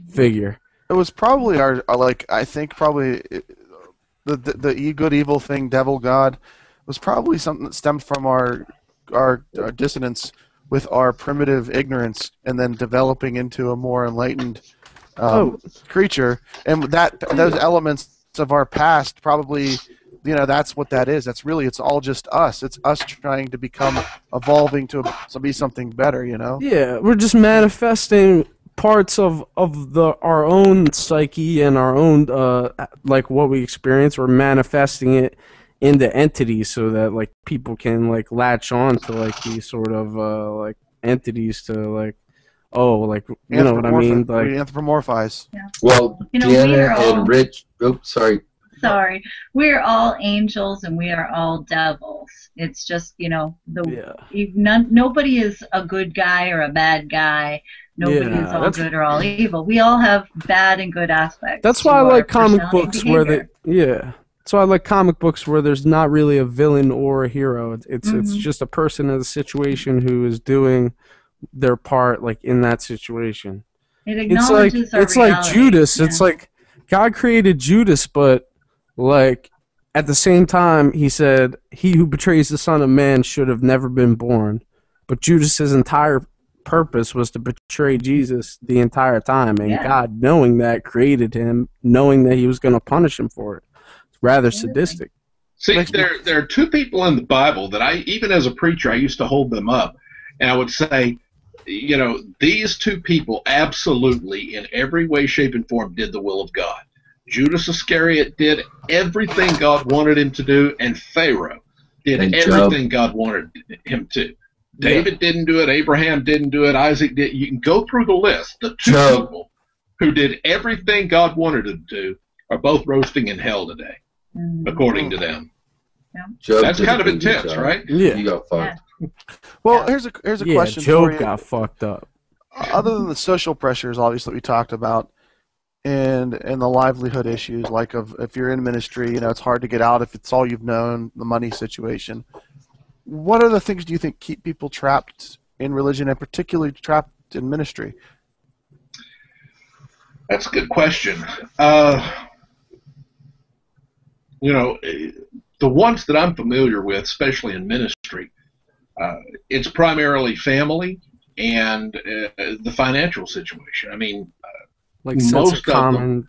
figure. It was probably I think probably the good evil thing, devil god, was probably something that stemmed from our dissonance with our primitive ignorance, and then developing into a more enlightened creature, and those elements of our past probably, that's what that is. That's really, it's all just us. It's us trying to evolving to be something better. Yeah, we're just manifesting parts of our own psyche and our own like what we experience. We're manifesting it into entities so that like people can like latch on to like these sort of like entities to like, oh, like, you know what I mean? Like, we anthropomorphize. Yeah. Well, We are Deanna all, and Rich. Oops, sorry. Sorry, we're all angels and we are all devils. It's just nobody is a good guy or a bad guy. Nobody is all good or all evil. We all have bad and good aspects. That's why I like comic books where That's why I like comic books where there's not really a villain or a hero. It's just a person in a situation who is doing their part like in that situation. It acknowledges it's our like Judas. Yeah. It's like God created Judas, but like at the same time he said, "He who betrays the Son of Man should have never been born." But Judas's entire purpose was to betray Jesus the entire time, and God, knowing that, created him, knowing that he was going to punish him for it. Rather sadistic. See, there are two people in the Bible that even as a preacher, I used to hold them up, and I would say, these two people absolutely, in every way, shape, and form, did the will of God. Judas Iscariot did everything God wanted him to do, and Pharaoh did everything God wanted him to. David didn't do it. Abraham didn't do it. Isaac did. You can go through the list. The two people who did everything God wanted them to do are both roasting in hell today, according to them. Yeah. That's kind of intense, right? Yeah. You got fucked. Well, here's a question Job for you. got fucked up. Other than the social pressures, obviously, we talked about, and the livelihood issues, like if you're in ministry, it's hard to get out if it's all you've known, the money situation. What other things do you think keep people trapped in religion, and particularly trapped in ministry? That's a good question. The ones that I'm familiar with, especially in ministry, it's primarily family and the financial situation. I mean, like most of them,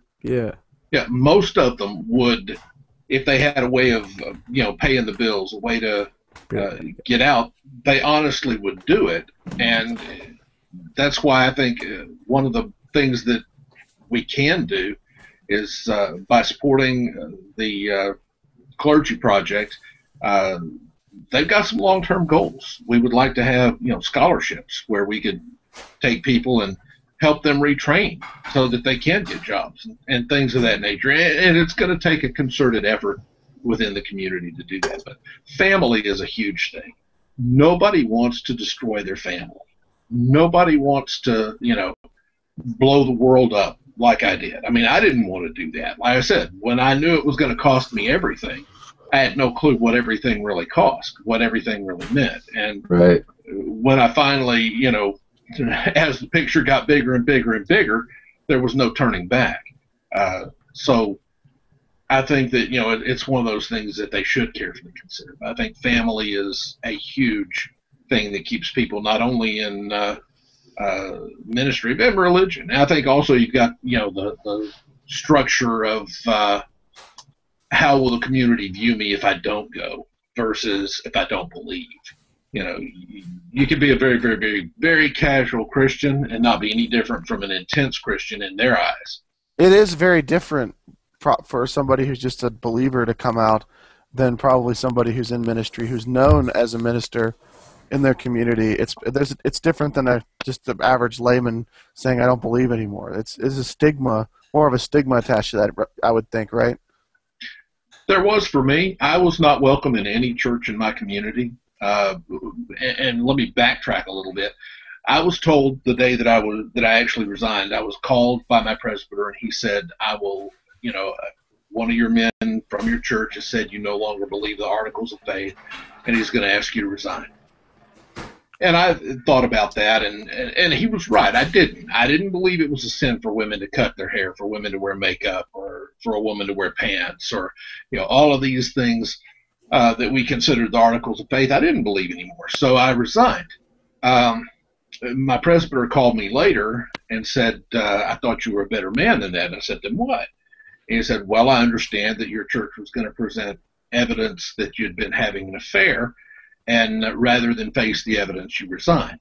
most of them would, if they had a way of, paying the bills, a way to get out, they honestly would do it. And that's why I think one of the things that we can do is by supporting the clergy project. They've got some long-term goals. We would like to have scholarships where we could take people and help them retrain so that they can get jobs and things of that nature. And it's going to take a concerted effort within the community to do that. But family is a huge thing. Nobody wants to destroy their family. Nobody wants to, blow the world up like I did. I mean, I didn't want to do that. Like I said, when I knew it was going to cost me everything, I had no clue what everything really cost, what everything really meant. And when I finally, as the picture got bigger and bigger and bigger, there was no turning back. So I think that, it's one of those things that they should carefully consider. I think family is a huge thing that keeps people not only in ministry, but in religion. And I think also you've got, the structure of how will the community view me if I don't go versus if I don't believe. You can be a very, very, very, very casual Christian and not be any different from an intense Christian in their eyes. It is very different for somebody who's just a believer to come out than probably somebody who's in ministry, who's known as a minister in their community. It's different than just the average layman saying, "I don't believe anymore." It's a stigma, more of a stigma attached to that, I would think, right? There was for me. I was not welcome in any church in my community. And let me backtrack a little bit. I was told the day that I actually resigned, I was called by my presbyter, and he said, "I will, one of your men from your church has said you no longer believe the articles of faith, and he's going to ask you to resign. And I thought about that, and he was right. I didn't believe it was a sin for women to cut their hair, for women to wear makeup, or for a woman to wear pants, or all of these things that we considered the articles of faith. I didn't believe anymore, so I resigned. My presbyter called me later and said, I thought you were a better man than that. And I said, then what? And he said, well, I understand that your church was going to present evidence that you'd been having an affair, and rather than face the evidence, you resigned.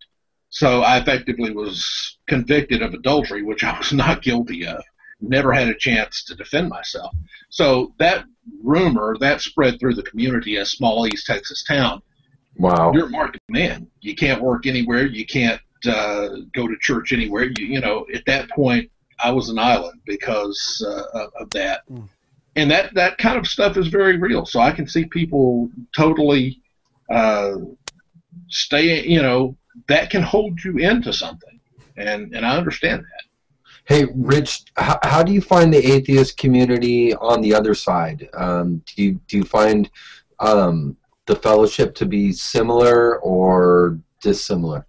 So I effectively was convicted of adultery, which I was not guilty of. Never had a chance to defend myself. So that rumor, that spread through the community in a small East Texas town. Wow. You're a marked man. You can't work anywhere. You can't go to church anywhere. At that point, I was an island because of that. And that kind of stuff is very real. So I can see people totally that can hold you into something. And I understand that. Hey, Rich, how do you find the atheist community on the other side? Do you find the fellowship to be similar or dissimilar?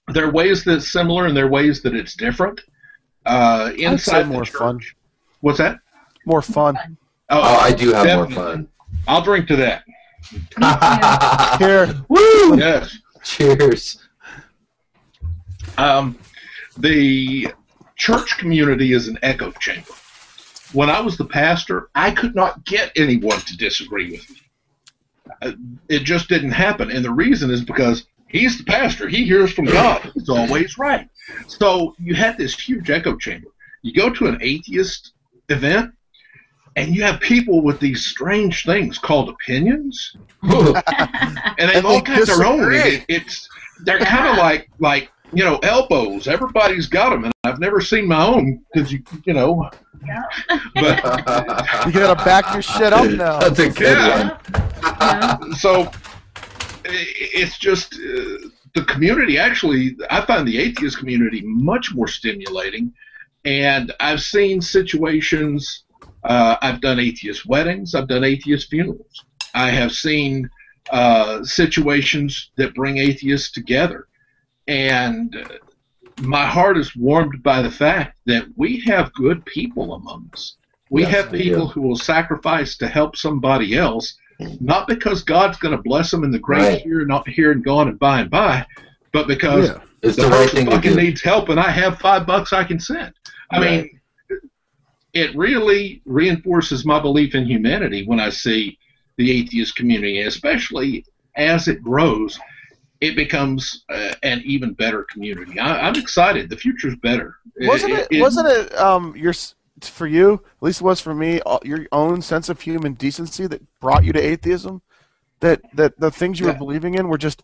There are ways that it's similar, and there are ways that it's different. Inside more the church, fun. What's that? More fun. Oh, I do have definitely. more fun. I'll drink to that. Here. Woo! Yes. Cheers. The church community is an echo chamber. When I was the pastor, I could not get anyone to disagree with me. It just didn't happen. And the reason is because he's the pastor. He hears from God. He's always right. So you had this huge echo chamber. You go to an atheist event, and you have people with these strange things called opinions. And they've all got their own. They're kind of like elbows. Everybody's got them, and I've never seen my own because but You gotta back your shit up now. That's a good one. So it's just the community. Actually, I find the atheist community much more stimulating, and I've seen situations. I've done atheist weddings. I've done atheist funerals. I have seen situations that bring atheists together. And my heart is warmed by the fact that we have good people among us. We have people who will sacrifice to help somebody else, not because God's going to bless them in the great here, not here and gone and by, but because it's the the right person thing to fucking do. needs help and I have $5 I can send. I mean, it really reinforces my belief in humanity when I see the atheist community, especially as it grows. It becomes an even better community. I'm excited. The future's better. Wasn't it for you, at least it was for me, your own sense of human decency that brought you to atheism? That the things you were believing in were just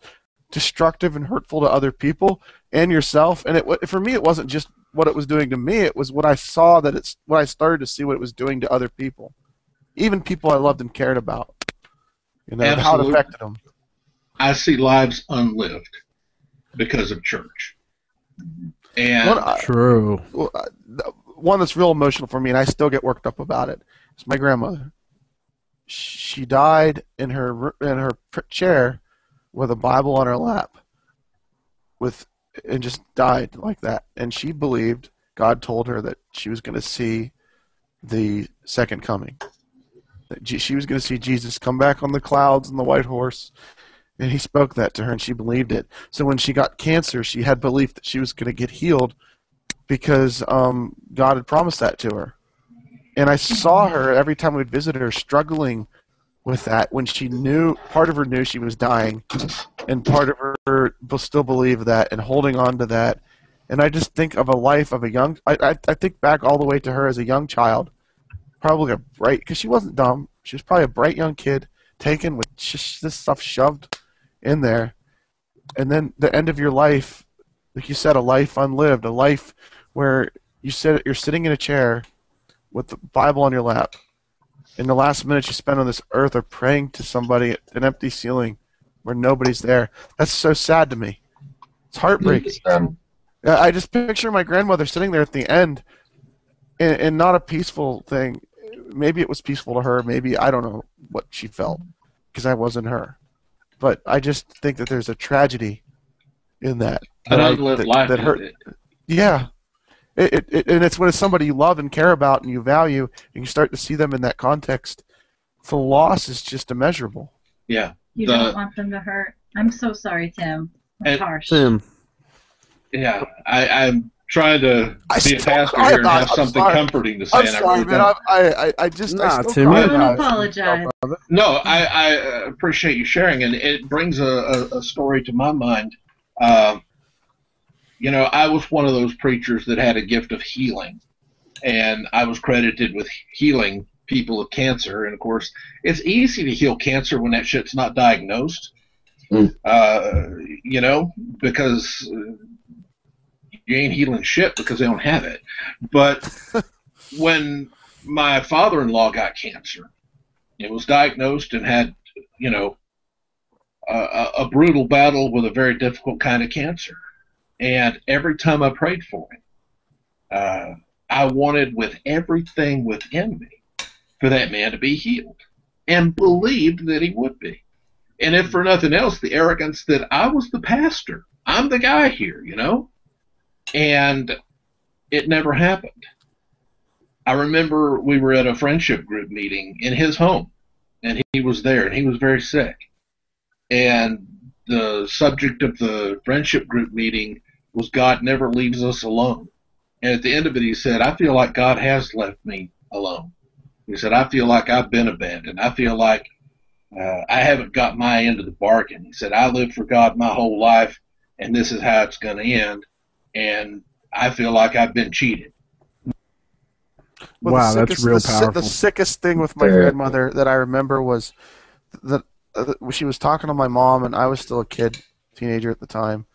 destructive and hurtful to other people and yourself. And for me, it wasn't just what it was doing to me. It was what I saw what I started to see what it was doing to other people, even people I loved and cared about. How it affected them. I see lives unlived because of church. And true. One that's real emotional for me, and I still get worked up about it, is my grandmother. She died in her chair with a Bible on her lap, and just died like that. And she believed God told her that she was going to see the second coming. That she was going to see Jesus come back on the clouds and the white horse. And he spoke that to her, and she believed it. So when she got cancer, she had belief that she was going to get healed because God had promised that to her. And I saw her every time we'd visit her struggling with that when she knew, part of her knew she was dying, and part of her still believed that and holding on to that. And I just think of a life of a young, I think back all the way to her as a young child, probably because she wasn't dumb. She was probably a bright young kid taken with just this stuff shoved in there, and then the end of your life, like you said, a life unlived, a life where you're sitting in a chair with the Bible on your lap, and the last minutes you spend on this earth are praying to somebody at an empty ceiling where nobody's there. That's so sad to me. It's heartbreaking. I just picture my grandmother sitting there at the end, and not a peaceful thing. maybe it was peaceful to her. Maybe I don't know what she felt because I wasn't her. But I just think that there's a tragedy in that. An unlived life. That hurt. Yeah. And it's when it's somebody you love and care about and you value, and you start to see them in that context, the loss is just immeasurable. Yeah. You don't want them to hurt. I'm so sorry, Tim. That's harsh. Tim. Yeah, I'm trying to be a pastor here and have something comforting to say. I'm sorry, man. I just Tim, I don't apologize. No, I appreciate you sharing, and it brings a story to my mind. You know, I was one of those preachers that had a gift of healing, and I was credited with healing people of cancer. And, of course, it's easy to heal cancer when that shit's not diagnosed, you know, because you ain't healing shit because they don't have it. But when my father-in-law got cancer, it was diagnosed and had, you know, a brutal battle with a very difficult kind of cancer. And every time I prayed for him, I wanted with everything within me for that man to be healed, and believed that he would be. And if for nothing else, the arrogance that I was the pastor. I'm the guy here, you know? And it never happened. I remember we were at a friendship group meeting in his home, and he was there, and he was very sick. And the subject of the friendship group meeting was God never leaves us alone. And at the end of it, he said, I feel like God has left me alone. He said, I feel like I've been abandoned. I feel like I haven't got my end of the bargain. He said, I lived for God my whole life, and this is how it's going to end. And I feel like I've been cheated. Well, wow, that's real powerful. The sickest thing with my grandmother that I remember was that she was talking to my mom, and I was still a kid, teenager at the time.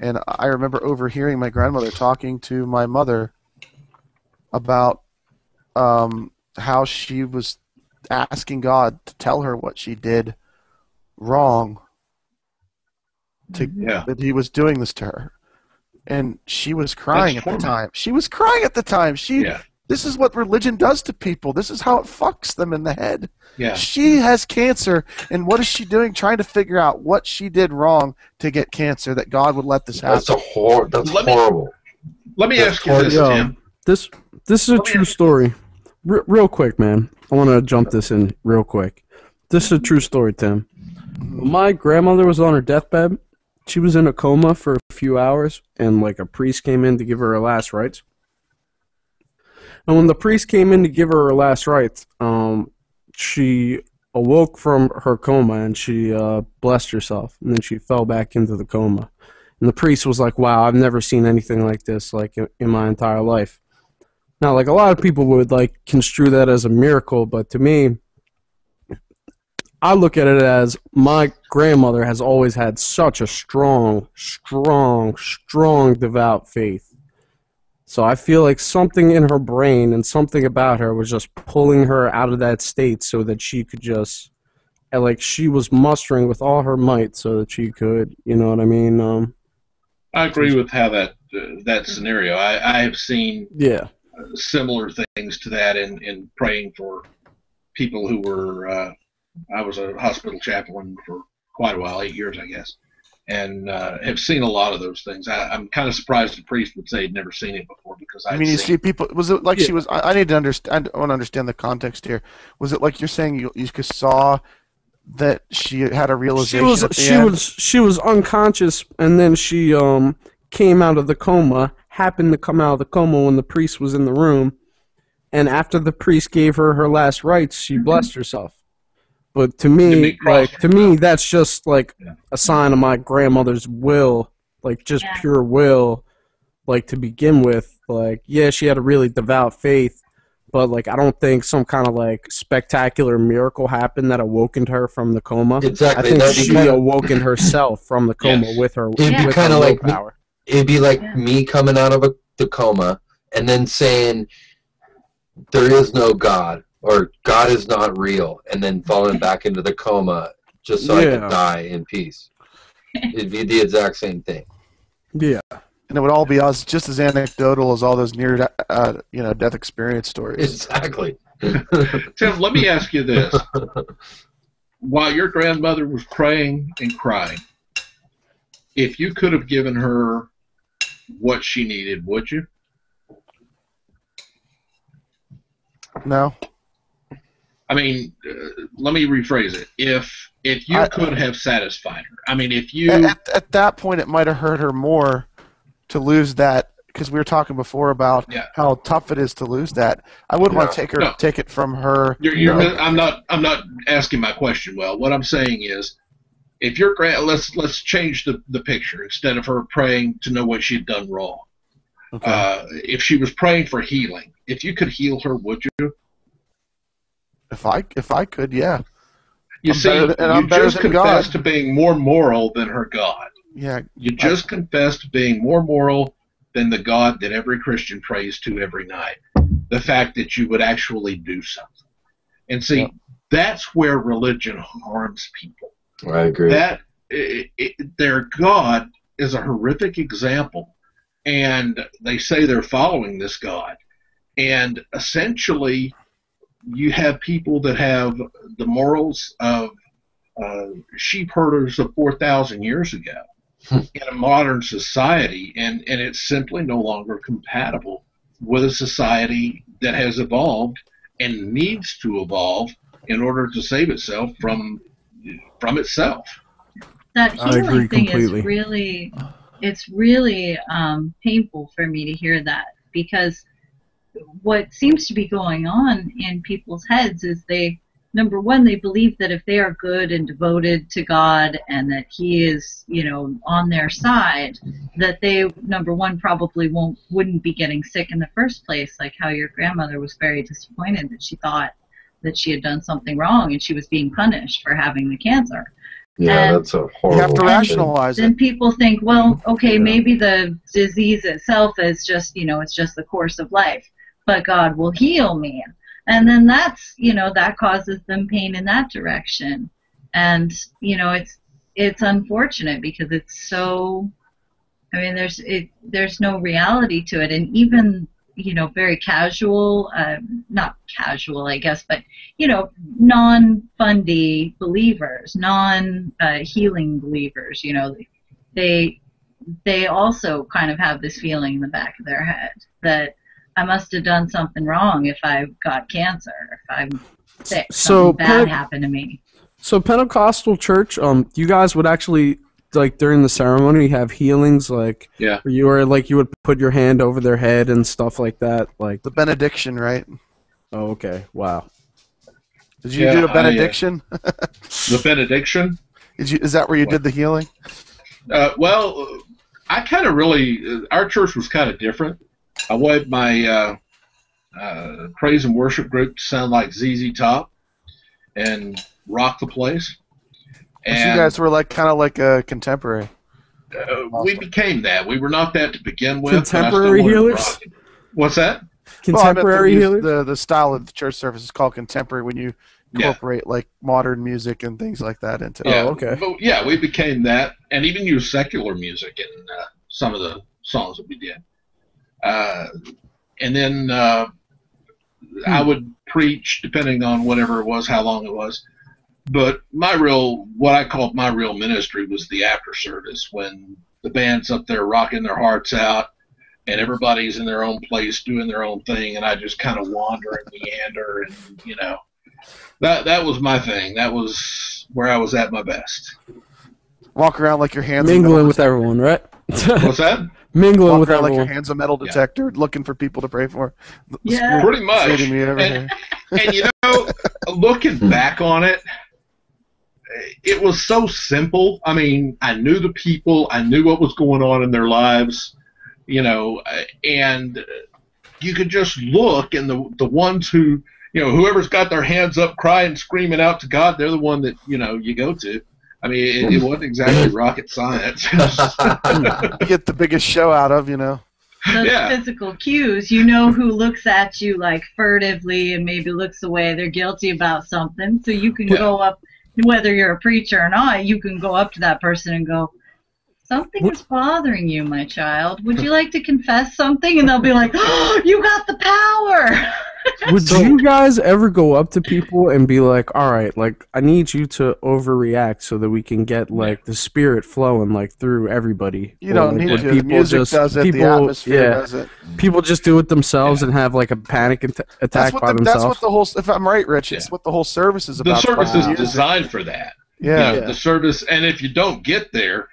And I remember overhearing my grandmother talking to my mother about how she was asking God to tell her what she did wrong, that he was doing this to her. And she was crying at the time. She was crying at the time. This is what religion does to people. This is how it fucks them in the head. Yeah. She has cancer, and what is she doing? Trying to figure out what she did wrong to get cancer, that God would let this happen. That's horrible. Let me ask you this, Tim. This is a true story. Real quick, man. I want to jump this in real quick. This is a true story, Tim. My grandmother was on her deathbed. She was in a coma for a few hours, and like a priest came in to give her her last rites. And when the priest came in to give her her last rites, she awoke from her coma and she blessed herself, and then she fell back into the coma. And the priest was like, "Wow, I've never seen anything like this like in my entire life." Now, like a lot of people would like construe that as a miracle, but to me, I look at it as my grandmother has always had such a strong devout faith. So I feel like something in her brain and something about her was just pulling her out of that state so that she could just, like she was mustering with all her might so that she could, you know what I mean? I agree with how that scenario. I have seen similar things to that in praying for people who were, I was a hospital chaplain for quite a while, 8 years, I guess, and have seen a lot of those things. I'm kind of surprised the priest would say he'd never seen it before, because I mean, you see people. Was it like she was? I need to understand. I want to understand the context here. Was it like you're saying you saw that she had a realization? She was unconscious, and then she came out of the coma. Happened to come out of the coma when the priest was in the room, and after the priest gave her her last rites, she blessed herself. But to me, that's just like a sign of my grandmother's will, like just pure will, like to begin with. Like, yeah, she had a really devout faith, but like I don't think some kind of like spectacular miracle happened that awokened her from the coma. Exactly. I think she awoken herself from the coma with her. It'd be kind of like it'd be like me coming out of the coma and then saying there is no God, or God is not real, and then falling back into the coma just so I could die in peace. It'd be the exact same thing. Yeah. And it would all be just as anecdotal as all those near death experience stories. Exactly. Tim, let me ask you this. While your grandmother was praying and crying, if you could have given her what she needed, would you? No. I mean, let me rephrase it. If you could have satisfied her, I mean, if you at that point, it might have hurt her more to lose that, because we were talking before about how tough it is to lose that. I wouldn't want to take it from her. I'm not asking my question well. What I'm saying is, if your let's change the picture. Instead of her praying to know what she'd done wrong, if she was praying for healing, if you could heal her, would you? If I could, yeah. You see, you just confessed to being more moral than her God. Yeah. You just confessed to being more moral than the God that every Christian prays to every night. The fact that you would actually do something. And see, that's where religion harms people. I agree. Their God is a horrific example, and they say they're following this God. And essentially, you have people that have the morals of sheep herders of 4,000 years ago in a modern society, and it's simply no longer compatible with a society that has evolved and needs to evolve in order to save itself from itself. That healing thing is really painful for me to hear that, because what seems to be going on in people's heads is number one, they believe that if they are good and devoted to God and that He is, on their side, that they, number one, probably wouldn't be getting sick in the first place, like how your grandmother was very disappointed that she thought that she had done something wrong and she was being punished for having the cancer. Yeah, that's a horrible. You have to rationalize it. Then people think, well, okay, maybe the disease itself is just, it's just the course of life, but God will heal me. And then that's, that causes them pain in that direction. And, it's unfortunate because it's so, there's no reality to it. And even, very casual, not casual, I guess, but, non-fundy believers, non-healing believers, they also kind of have this feeling in the back of their head that I must have done something wrong if I got cancer, if I'm sick, something bad happened to me. So Pentecostal church, you guys would actually, like, during the ceremony have healings, like, yeah, you would put your hand over their head and stuff like that, like the benediction, right? Oh, okay, wow. Did you do a benediction? The benediction? Is that where you did the healing? Well, I kind of our church was kind of different. I wanted my praise and worship group to sound like ZZ Top and rock the place. And so you guys were kind of like a contemporary. We became that. We were not that to begin with. Contemporary healers? What's that? Contemporary healers? The style of the church service is called contemporary when you incorporate like modern music and things like that into it. Yeah. Oh, okay. But, yeah, we became that, and even used secular music in some of the songs that we did. And then I would preach, depending on whatever it was, how long it was. But what I called my real ministry was the after service, when the band's up there rocking their hearts out, and everybody's in their own place doing their own thing, and I just kind of wander and meander, and that was my thing. That was where I was at my best. Walk around like your hands mingling with everyone, right? What's that? Mingling with everyone. Like your hand's a metal detector, looking for people to pray for. Yeah, pretty much. And looking back on it, it was so simple. I mean, I knew the people, I knew what was going on in their lives, and you could just look, and the ones who, whoever's got their hands up, crying, screaming out to God, they're the one that you go to. I mean, it wasn't exactly rocket science. You get the biggest show out of, Those physical cues, who looks at you like furtively and maybe looks away. They're guilty about something. So you can go up, whether you're a preacher or not, you can go up to that person and go, something is bothering you, my child. Would you like to confess something? And they'll be like, oh, you got the power. Would you guys ever go up to people and be like, all right, like, I need you to overreact so that we can get, like, the spirit flowing, like, through everybody? You don't need to. The music does it. The atmosphere does it. People just do it themselves and have, like, a panic attack by themselves. That's what the whole, if I'm right, Rich, it's what the whole service is about. The service is designed for that. Yeah. You know, the service, and if you don't get there,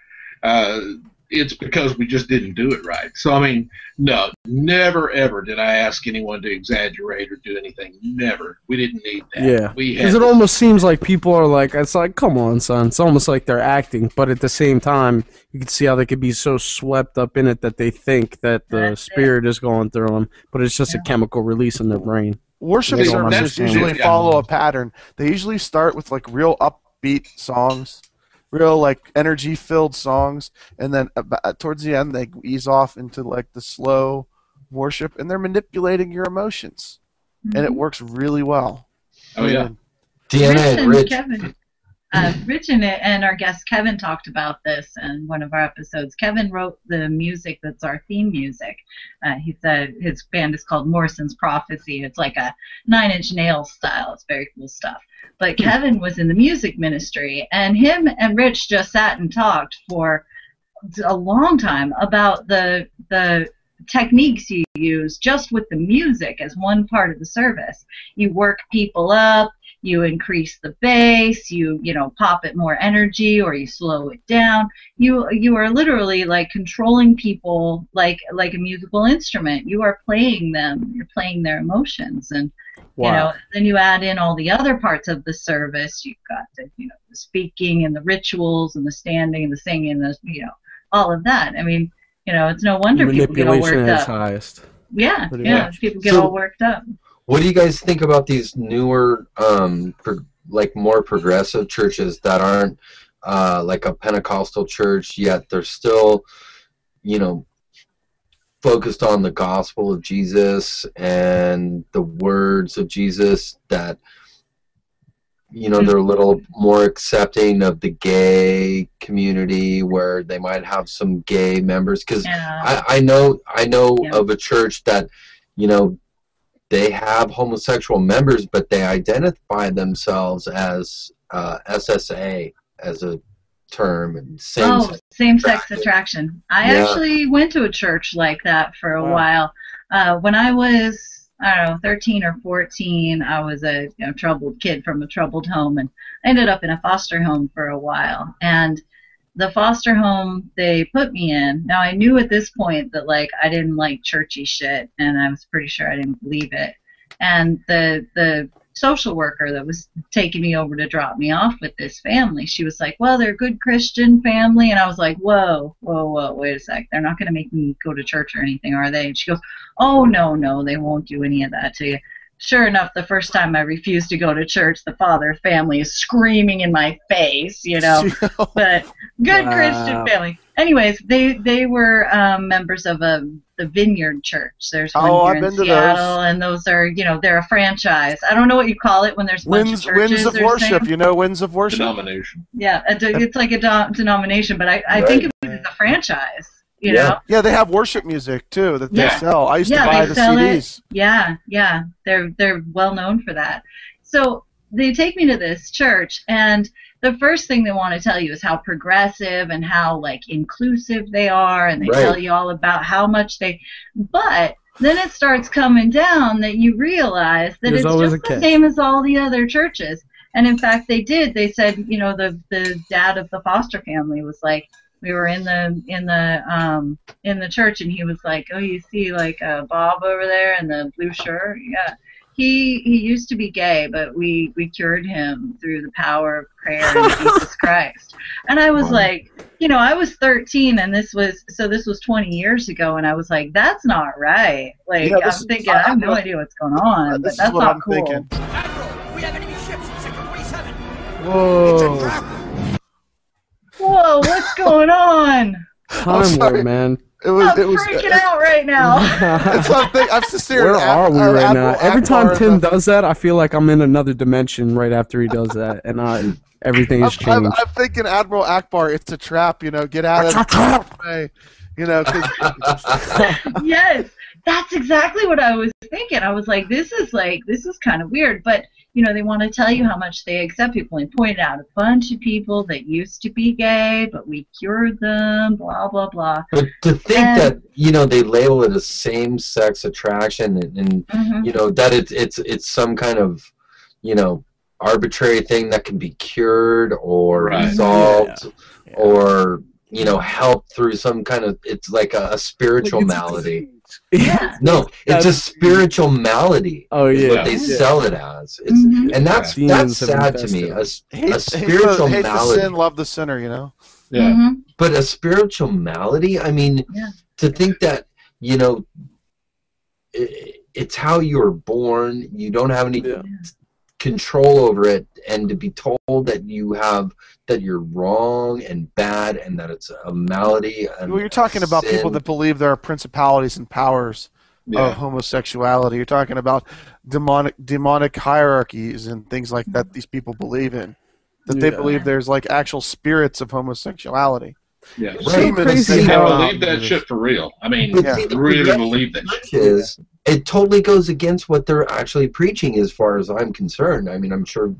it's because we just didn't do it right. So, I mean, no, never, ever did I ask anyone to exaggerate or do anything. Never. We didn't need that. Yeah. Because it almost seems like people are like, it's like, come on, son. It's almost like they're acting. But at the same time, you can see how they could be so swept up in it that they think that the spirit is going through them. But it's just a chemical release in their brain. Worship services usually follow a pattern. They usually start with, like, real upbeat songs. Real, like, energy-filled songs, and then towards the end they ease off into, like, the slow worship, and they're manipulating your emotions, and it works really well. Oh yeah, Deanna and Rich. Kevin, Rich and our guest Kevin talked about this in one of our episodes. Kevin wrote the music that's our theme music. He said his band is called Morrison's Prophecy. It's like a Nine Inch Nails style. It's very cool stuff. But Kevin was in the music ministry, and him and Rich just sat and talked for a long time about the techniques you use just with the music as one part of the service. You work people up, you increase the bass, you pop it more energy, or you slow it down. You are literally like controlling people like a musical instrument. You are playing them. You're playing their emotions, and then you add in all the other parts of the service. You've got the the speaking and the rituals and the standing and the singing and the all of that. I mean, it's no wonder people get all worked up. Highest. Yeah, people get all worked up. What do you guys think about these newer, more progressive churches that aren't like a Pentecostal church, yet they're still, focused on the gospel of Jesus and the words of Jesus, that, they're a little more accepting of the gay community, where they might have some gay members? Because I know of a church that, they have homosexual members, but they identify themselves as SSA as a term, and same-sex attraction. I actually went to a church like that for a while. When I was, 13 or 14, I was a troubled kid from a troubled home, and I ended up in a foster home for a while. And the foster home they put me in, now I knew at this point that I didn't like churchy shit, and I was pretty sure I didn't believe it. And the social worker that was taking me over to drop me off with this family, she was like, well, they're a good Christian family. And I was like, whoa, wait a sec. They're not going to make me go to church or anything, are they? And she goes, oh, no, they won't do any of that to you. Sure enough, the first time I refused to go to church, the father family is screaming in my face, but good Christian family. Anyways, they were members of the Vineyard Church. There's one here in Seattle, and those are, they're a franchise. I don't know what you call it when there's a bunch of churches. Winds of worship, winds of worship. Denomination. Yeah, it's like a denomination, but I think of it as a franchise. You know? Yeah, they have worship music too that they sell. I used to buy the CDs. It. Yeah, they're well known for that. So they take me to this church, and the first thing they want to tell you is how progressive and how inclusive they are, and they tell you all about how much but then it starts coming down that you realize that it's just the same as all the other churches. And in fact, they said, the dad of the foster family was like, we were in the church, and he was like, oh, you see Bob over there in the blue shirt? Yeah. He used to be gay, but we cured him through the power of prayer and Jesus Christ. And I was like, I was 13, and this was 20 years ago, and I was like, that's not right. I'm thinking, I have no idea what's going on, but that's not cool. Admiral, we have enemy ships in Sector 27. Whoa. It's a trap. Whoa, what's going on? Time warp, man. I'm freaking out right now. I'm just Where are we right now? Every time Tim does that, I feel like I'm in another dimension right after he does that, and everything has changed. I'm thinking Admiral Akbar, it's a trap, get out of the way, Yes. That's exactly what I was thinking. I was like, this is kind of weird. But, you know, they want to tell you how much they accept people and point out a bunch of people that used to be gay, but we cured them, blah, blah, blah. But to think that, you know, they label it as same-sex attraction and you know, that it's some kind of, you know, arbitrary thing that can be cured or resolved or, you know, helped through some kind of, it's like a spiritual malady. Yeah. No, it's a spiritual malady. Oh yeah, what they sell it as. It's and that's sad to me. A spiritual hate malady. the sin, love the sinner. You know. Yeah. But a spiritual malady. I mean, to think that, you know, it's how you were born. You don't have any control over it, and to be told that you're wrong and bad and that it's a malady. And well, you're talking about people that believe there are principalities and powers of homosexuality. You're talking about demonic hierarchies and things like that these people believe in. That they believe there's like actual spirits of homosexuality. Yeah, They believe that shit for real. I mean, really believe that shit. It totally goes against what they're actually preaching as far as I'm concerned. I mean, I'm sure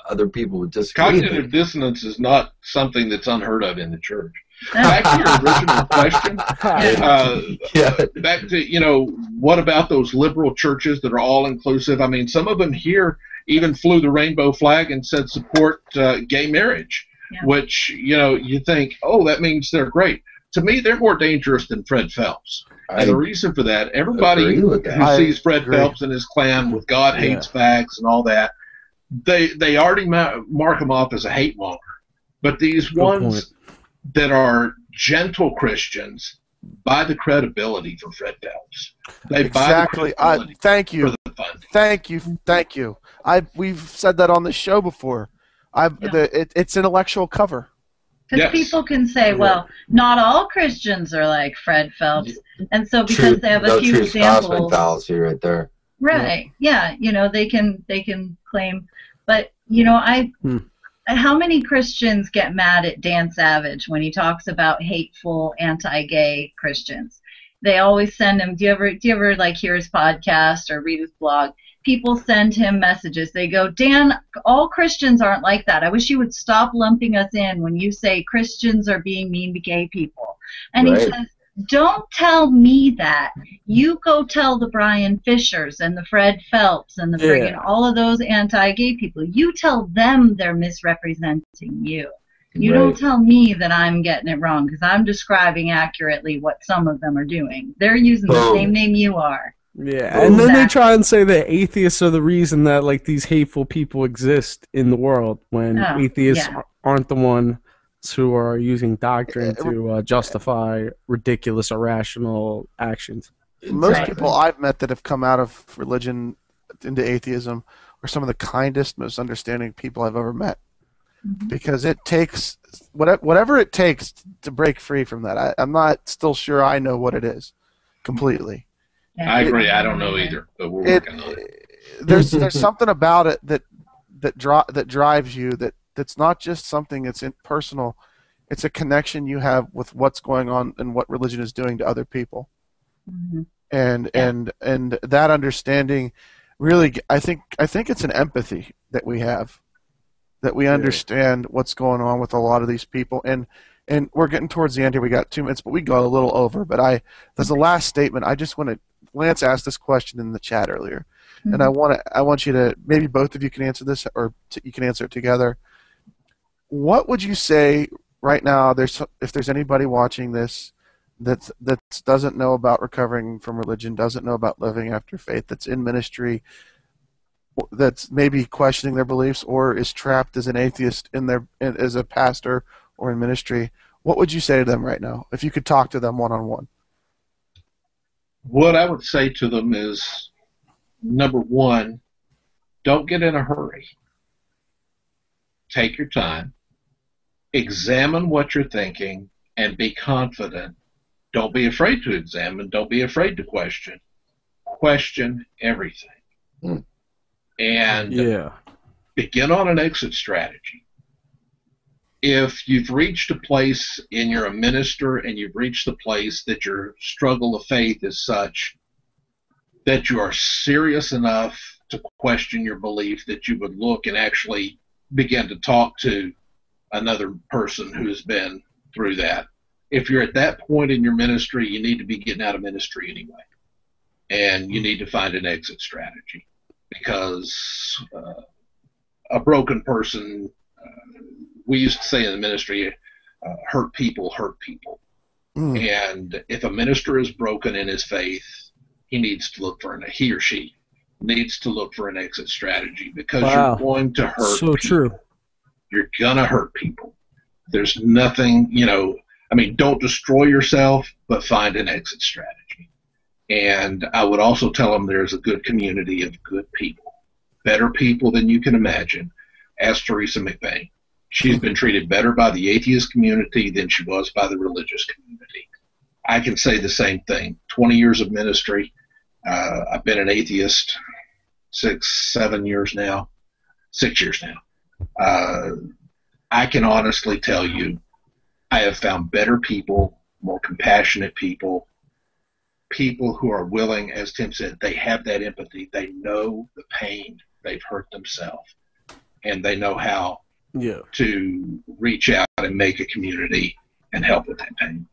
other people would disagree. Cognitive dissonance is not something that's unheard of in the church. Back to your original question, back to, you know, what about those liberal churches that are all-inclusive? I mean, some of them here even flew the rainbow flag and said support gay marriage, which, you know, you think, oh, that means they're great. To me, they're more dangerous than Fred Phelps. And the reason for that, everybody who sees Fred Phelps and his clan with God hates facts and all that, they already mark him off as a hate monger. But these ones that are gentle Christians buy the credibility for Fred Phelps. They buy the credibility. Thank you. Thank you. We've said that on the show before. It's intellectual cover. Because people can say, well, not all Christians are like Fred Phelps, and so because they have a few examples, fallacy right there. Right? Yeah, you know, they can claim, but you know, how many Christians get mad at Dan Savage when he talks about hateful anti-gay Christians? They always send him. Do you ever like hear his podcast or read his blog? People send him messages. They go, Dan, all Christians aren't like that. I wish you would stop lumping us in when you say Christians are being mean to gay people. And he says, don't tell me that. You go tell the Brian Fishers and the Fred Phelps and the friggin' all of those anti-gay people. You tell them they're misrepresenting you. You don't tell me that I'm getting it wrong, because I'm describing accurately what some of them are doing. They're using the same name you are. Yeah, and then they try and say that atheists are the reason that like these hateful people exist in the world, when atheists aren't the ones who are using doctrine to justify ridiculous, irrational actions. Most people I've met that have come out of religion into atheism are some of the kindest, most understanding people I've ever met. Because it takes whatever it takes to break free from that. I'm not still sure I know what it is completely. I agree. I don't know either, but we're working on it. There's something about it that drives you. That's not just something that's personal. It's a connection you have with what's going on and what religion is doing to other people. And that understanding, really, I think it's an empathy that we have, that we understand what's going on with a lot of these people. And we're getting towards the end here. We got 2 minutes, but we go a little over. But there's a last statement. I just want to. Lance asked this question in the chat earlier, and I want you to, maybe both of you can answer this, or you can answer it together. What would you say right now? If there's anybody watching this that doesn't know about recovering from religion, doesn't know about living after faith, that's in ministry, that's maybe questioning their beliefs, or is trapped as an atheist as a pastor or in ministry, what would you say to them right now if you could talk to them one-on-one? What I would say to them is, number one, don't get in a hurry. Take your time. Examine what you're thinking and be confident. Don't be afraid to examine. Don't be afraid to question. Question everything. And begin on an exit strategy. If you've reached a place and you're a minister and you've reached the place that your struggle of faith is such that you are serious enough to question your belief that you would look and actually begin to talk to another person who's been through that. If you're at that point in your ministry, you need to be getting out of ministry anyway. And you need to find an exit strategy, because a broken person, we used to say in the ministry, hurt people hurt people. And if a minister is broken in his faith, he or she needs to look for an exit strategy, because you're going to hurt people. True. You're going to hurt people. There's nothing, don't destroy yourself, but find an exit strategy. And I would also tell them there's a good community of good people, better people than you can imagine. Ask Teresa McVeigh. She's been treated better by the atheist community than she was by the religious community. I can say the same thing. 20 years of ministry. I've been an atheist 6 years now. I can honestly tell you, I have found better people, more compassionate people who are willing, as Tim said, they have that empathy. They know the pain. They've hurt themselves. And they know how to reach out and make a community and help with that pain.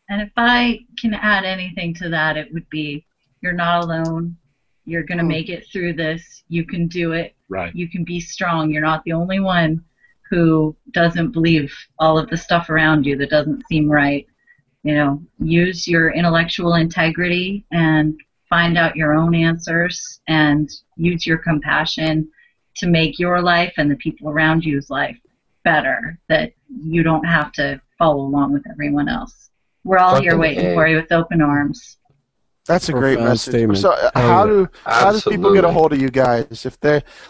And if I can add anything to that, it would be, you're not alone. You're going to make it through this. You can do it. Right. You can be strong. You're not the only one who doesn't believe all of the stuff around you that doesn't seem right. Use your intellectual integrity and find out your own answers, and use your compassion to make your life and the people around you's life better, that you don't have to follow along with everyone else. We're all here waiting for you with open arms. That's a great message. Statement. So how do people get a hold of you guys? If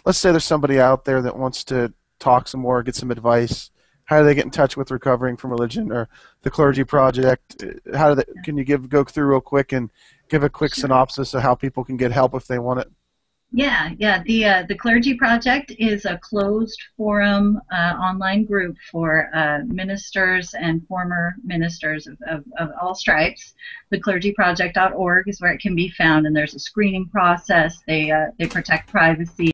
let's say there's somebody out there that wants to talk some more, get some advice, how do they get in touch with Recovering from Religion or the Clergy Project? Can you go through real quick and give a quick synopsis of how people can get help if they want it? Yeah. The Clergy Project is a closed forum online group for ministers and former ministers of all stripes. TheClergyProject.org is where it can be found, and there's a screening process. They protect privacy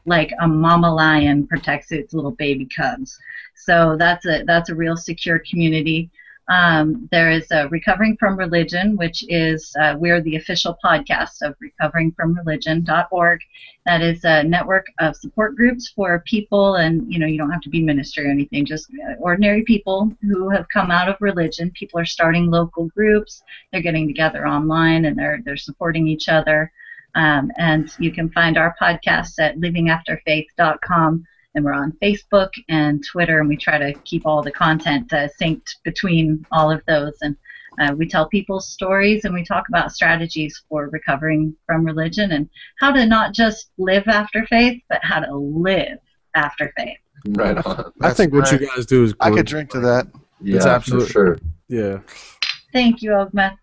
like a mama lion protects its little baby cubs. So that's a real secure community. There is Recovering from Religion, which is we're the official podcast of recoveringfromreligion.org. That is a network of support groups for people, and you don't have to be ministry or anything, just ordinary people who have come out of religion. People are starting local groups. They're getting together online, and they're supporting each other. And you can find our podcasts at livingafterfaith.com. And we're on Facebook and Twitter, and we try to keep all the content synced between all of those. And we tell people's stories, and we talk about strategies for recovering from religion and how to not just live after faith, but how to live after faith. Right on. I think what you guys do is good. I could drink to that. Yeah, it's absolutely for sure. Yeah. Thank you, Ogma.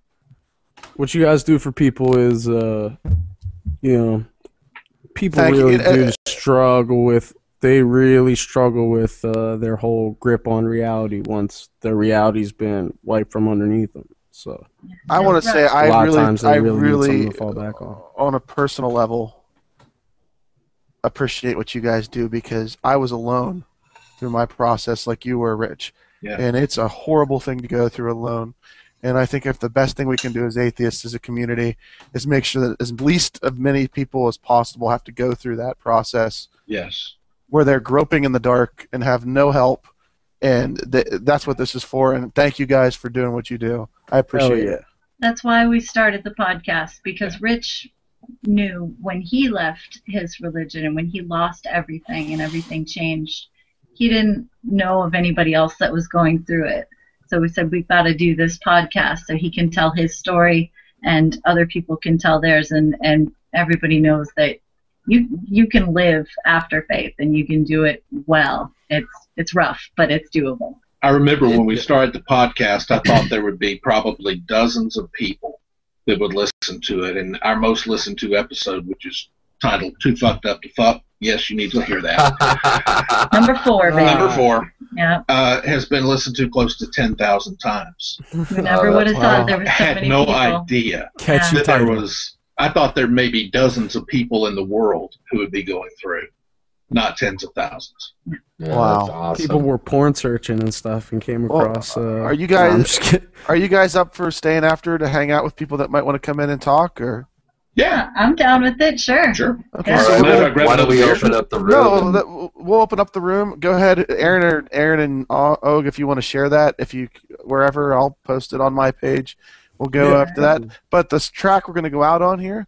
What you guys do for people is, people Thank really you. do struggle with. They really struggle with their whole grip on reality once the reality's been wiped from underneath them. So I want to say I really need something to fall back on a personal level, appreciate what you guys do, because I was alone through my process like you were, Rich. Yeah. And it's a horrible thing to go through alone. And I think if the best thing we can do as atheists, as a community, is make sure that as least of many people as possible have to go through that process. Yes. Where they're groping in the dark and have no help, and that's what this is for. And thank you guys for doing what you do. I appreciate it. That's why we started the podcast, because Rich knew when he left his religion and when he lost everything and everything changed, he didn't know of anybody else that was going through it. So we said, we've got to do this podcast so he can tell his story and other people can tell theirs, and everybody knows that you can live after faith, and you can do it well. It's rough, but it's doable. I remember when we started the podcast, I thought there would be probably dozens of people that would listen to it, and our most listened to episode, which is titled Too Fucked Up to Fuck. Yes, you need to hear that. Number 4, baby. Number 4. Yeah. Has been listened to close to 10,000 times. We never would have thought there was so many people. I had no idea Catchy that there was I thought there may be dozens of people in the world who would be going through, not tens of thousands. Yeah, Wow. that's awesome. People were porn searching and stuff and came across. Are you no, I'm guys just kidding. are you guys up for staying after to hang out with people that might want to come in and talk? Or Yeah, I'm down with it. Sure. sure. okay, Yeah. so All we're right, gonna, grab why don't we another open beer? up the room? no, we'll open up the room. Go ahead, Aaron and Og, if you want to share that. If you wherever, I'll post it on my page. We'll go Yeah. after that. But this track we're going to go out on here,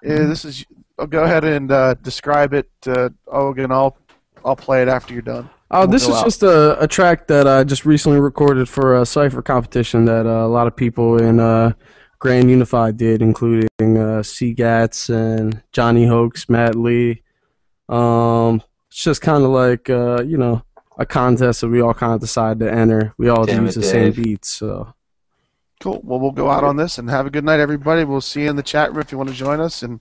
this is. I'll go ahead and describe it, Og, and I'll play it after you're done. Oh, We'll this go is out. just a track that I just recently recorded for a Cypher competition that a lot of people in Grand Unified did, including C-Gats and Johnny Hoax, Matt Lee. It's just kind of like, a contest that we all kind of decided to enter. We all Damn use it, the same Dave. beats, so... Cool. Well, we'll go out on this and have a good night, everybody. We'll see you in the chat room if you want to join us, and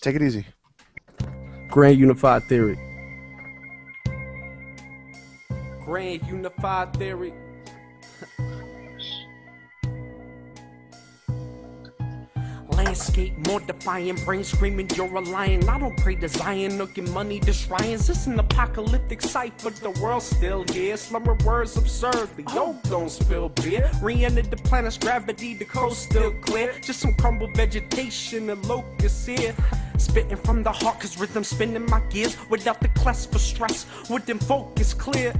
take it easy. Grand Unified Theory. Grand Unified Theory. Landscape more defiant, brain screaming you're a lion. I don't pray to Zion or get money to shrines. It's an apocalyptic cipher, the world's still here. Slumber words absurdly, yo, don't spill beer. Re-entered the planet's gravity, the coast still clear. Just some crumbled vegetation and locusts here. Spitting from the heart, cause rhythm spinning my gears. Without the class for stress, with them focus clear.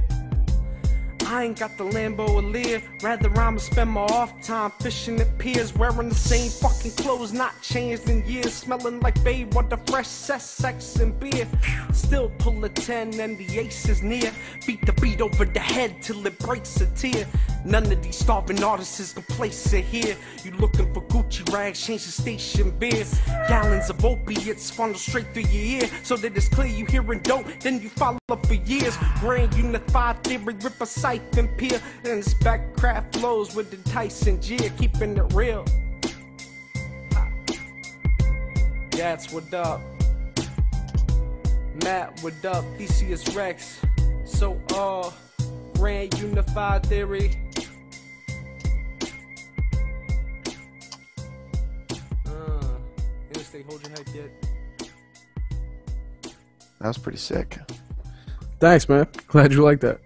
I ain't got the Lambo or Lear. Rather I'ma spend my off time fishing at piers, wearing the same fucking clothes, not changed in years. Smelling like babe with the fresh sex and beer. Still pull a 10 and the ace is near. Beat the beat over the head till it breaks a tear. None of these starving artists is complacent here. You looking for Gucci rags, change the station beers. Gallons of opiates funnel straight through your ear, so that it's clear you hearing dope, then you follow for years. Grand Unified Theory, rip a siphon peer, and it's backcraft flows with the Tyson jeer, keeping it real. That's what up. Matt, what up? Theseus Rex. So, Grand Unified Theory. Interstate, hold your head, kid. That was pretty sick. Thanks, man. Glad you like that.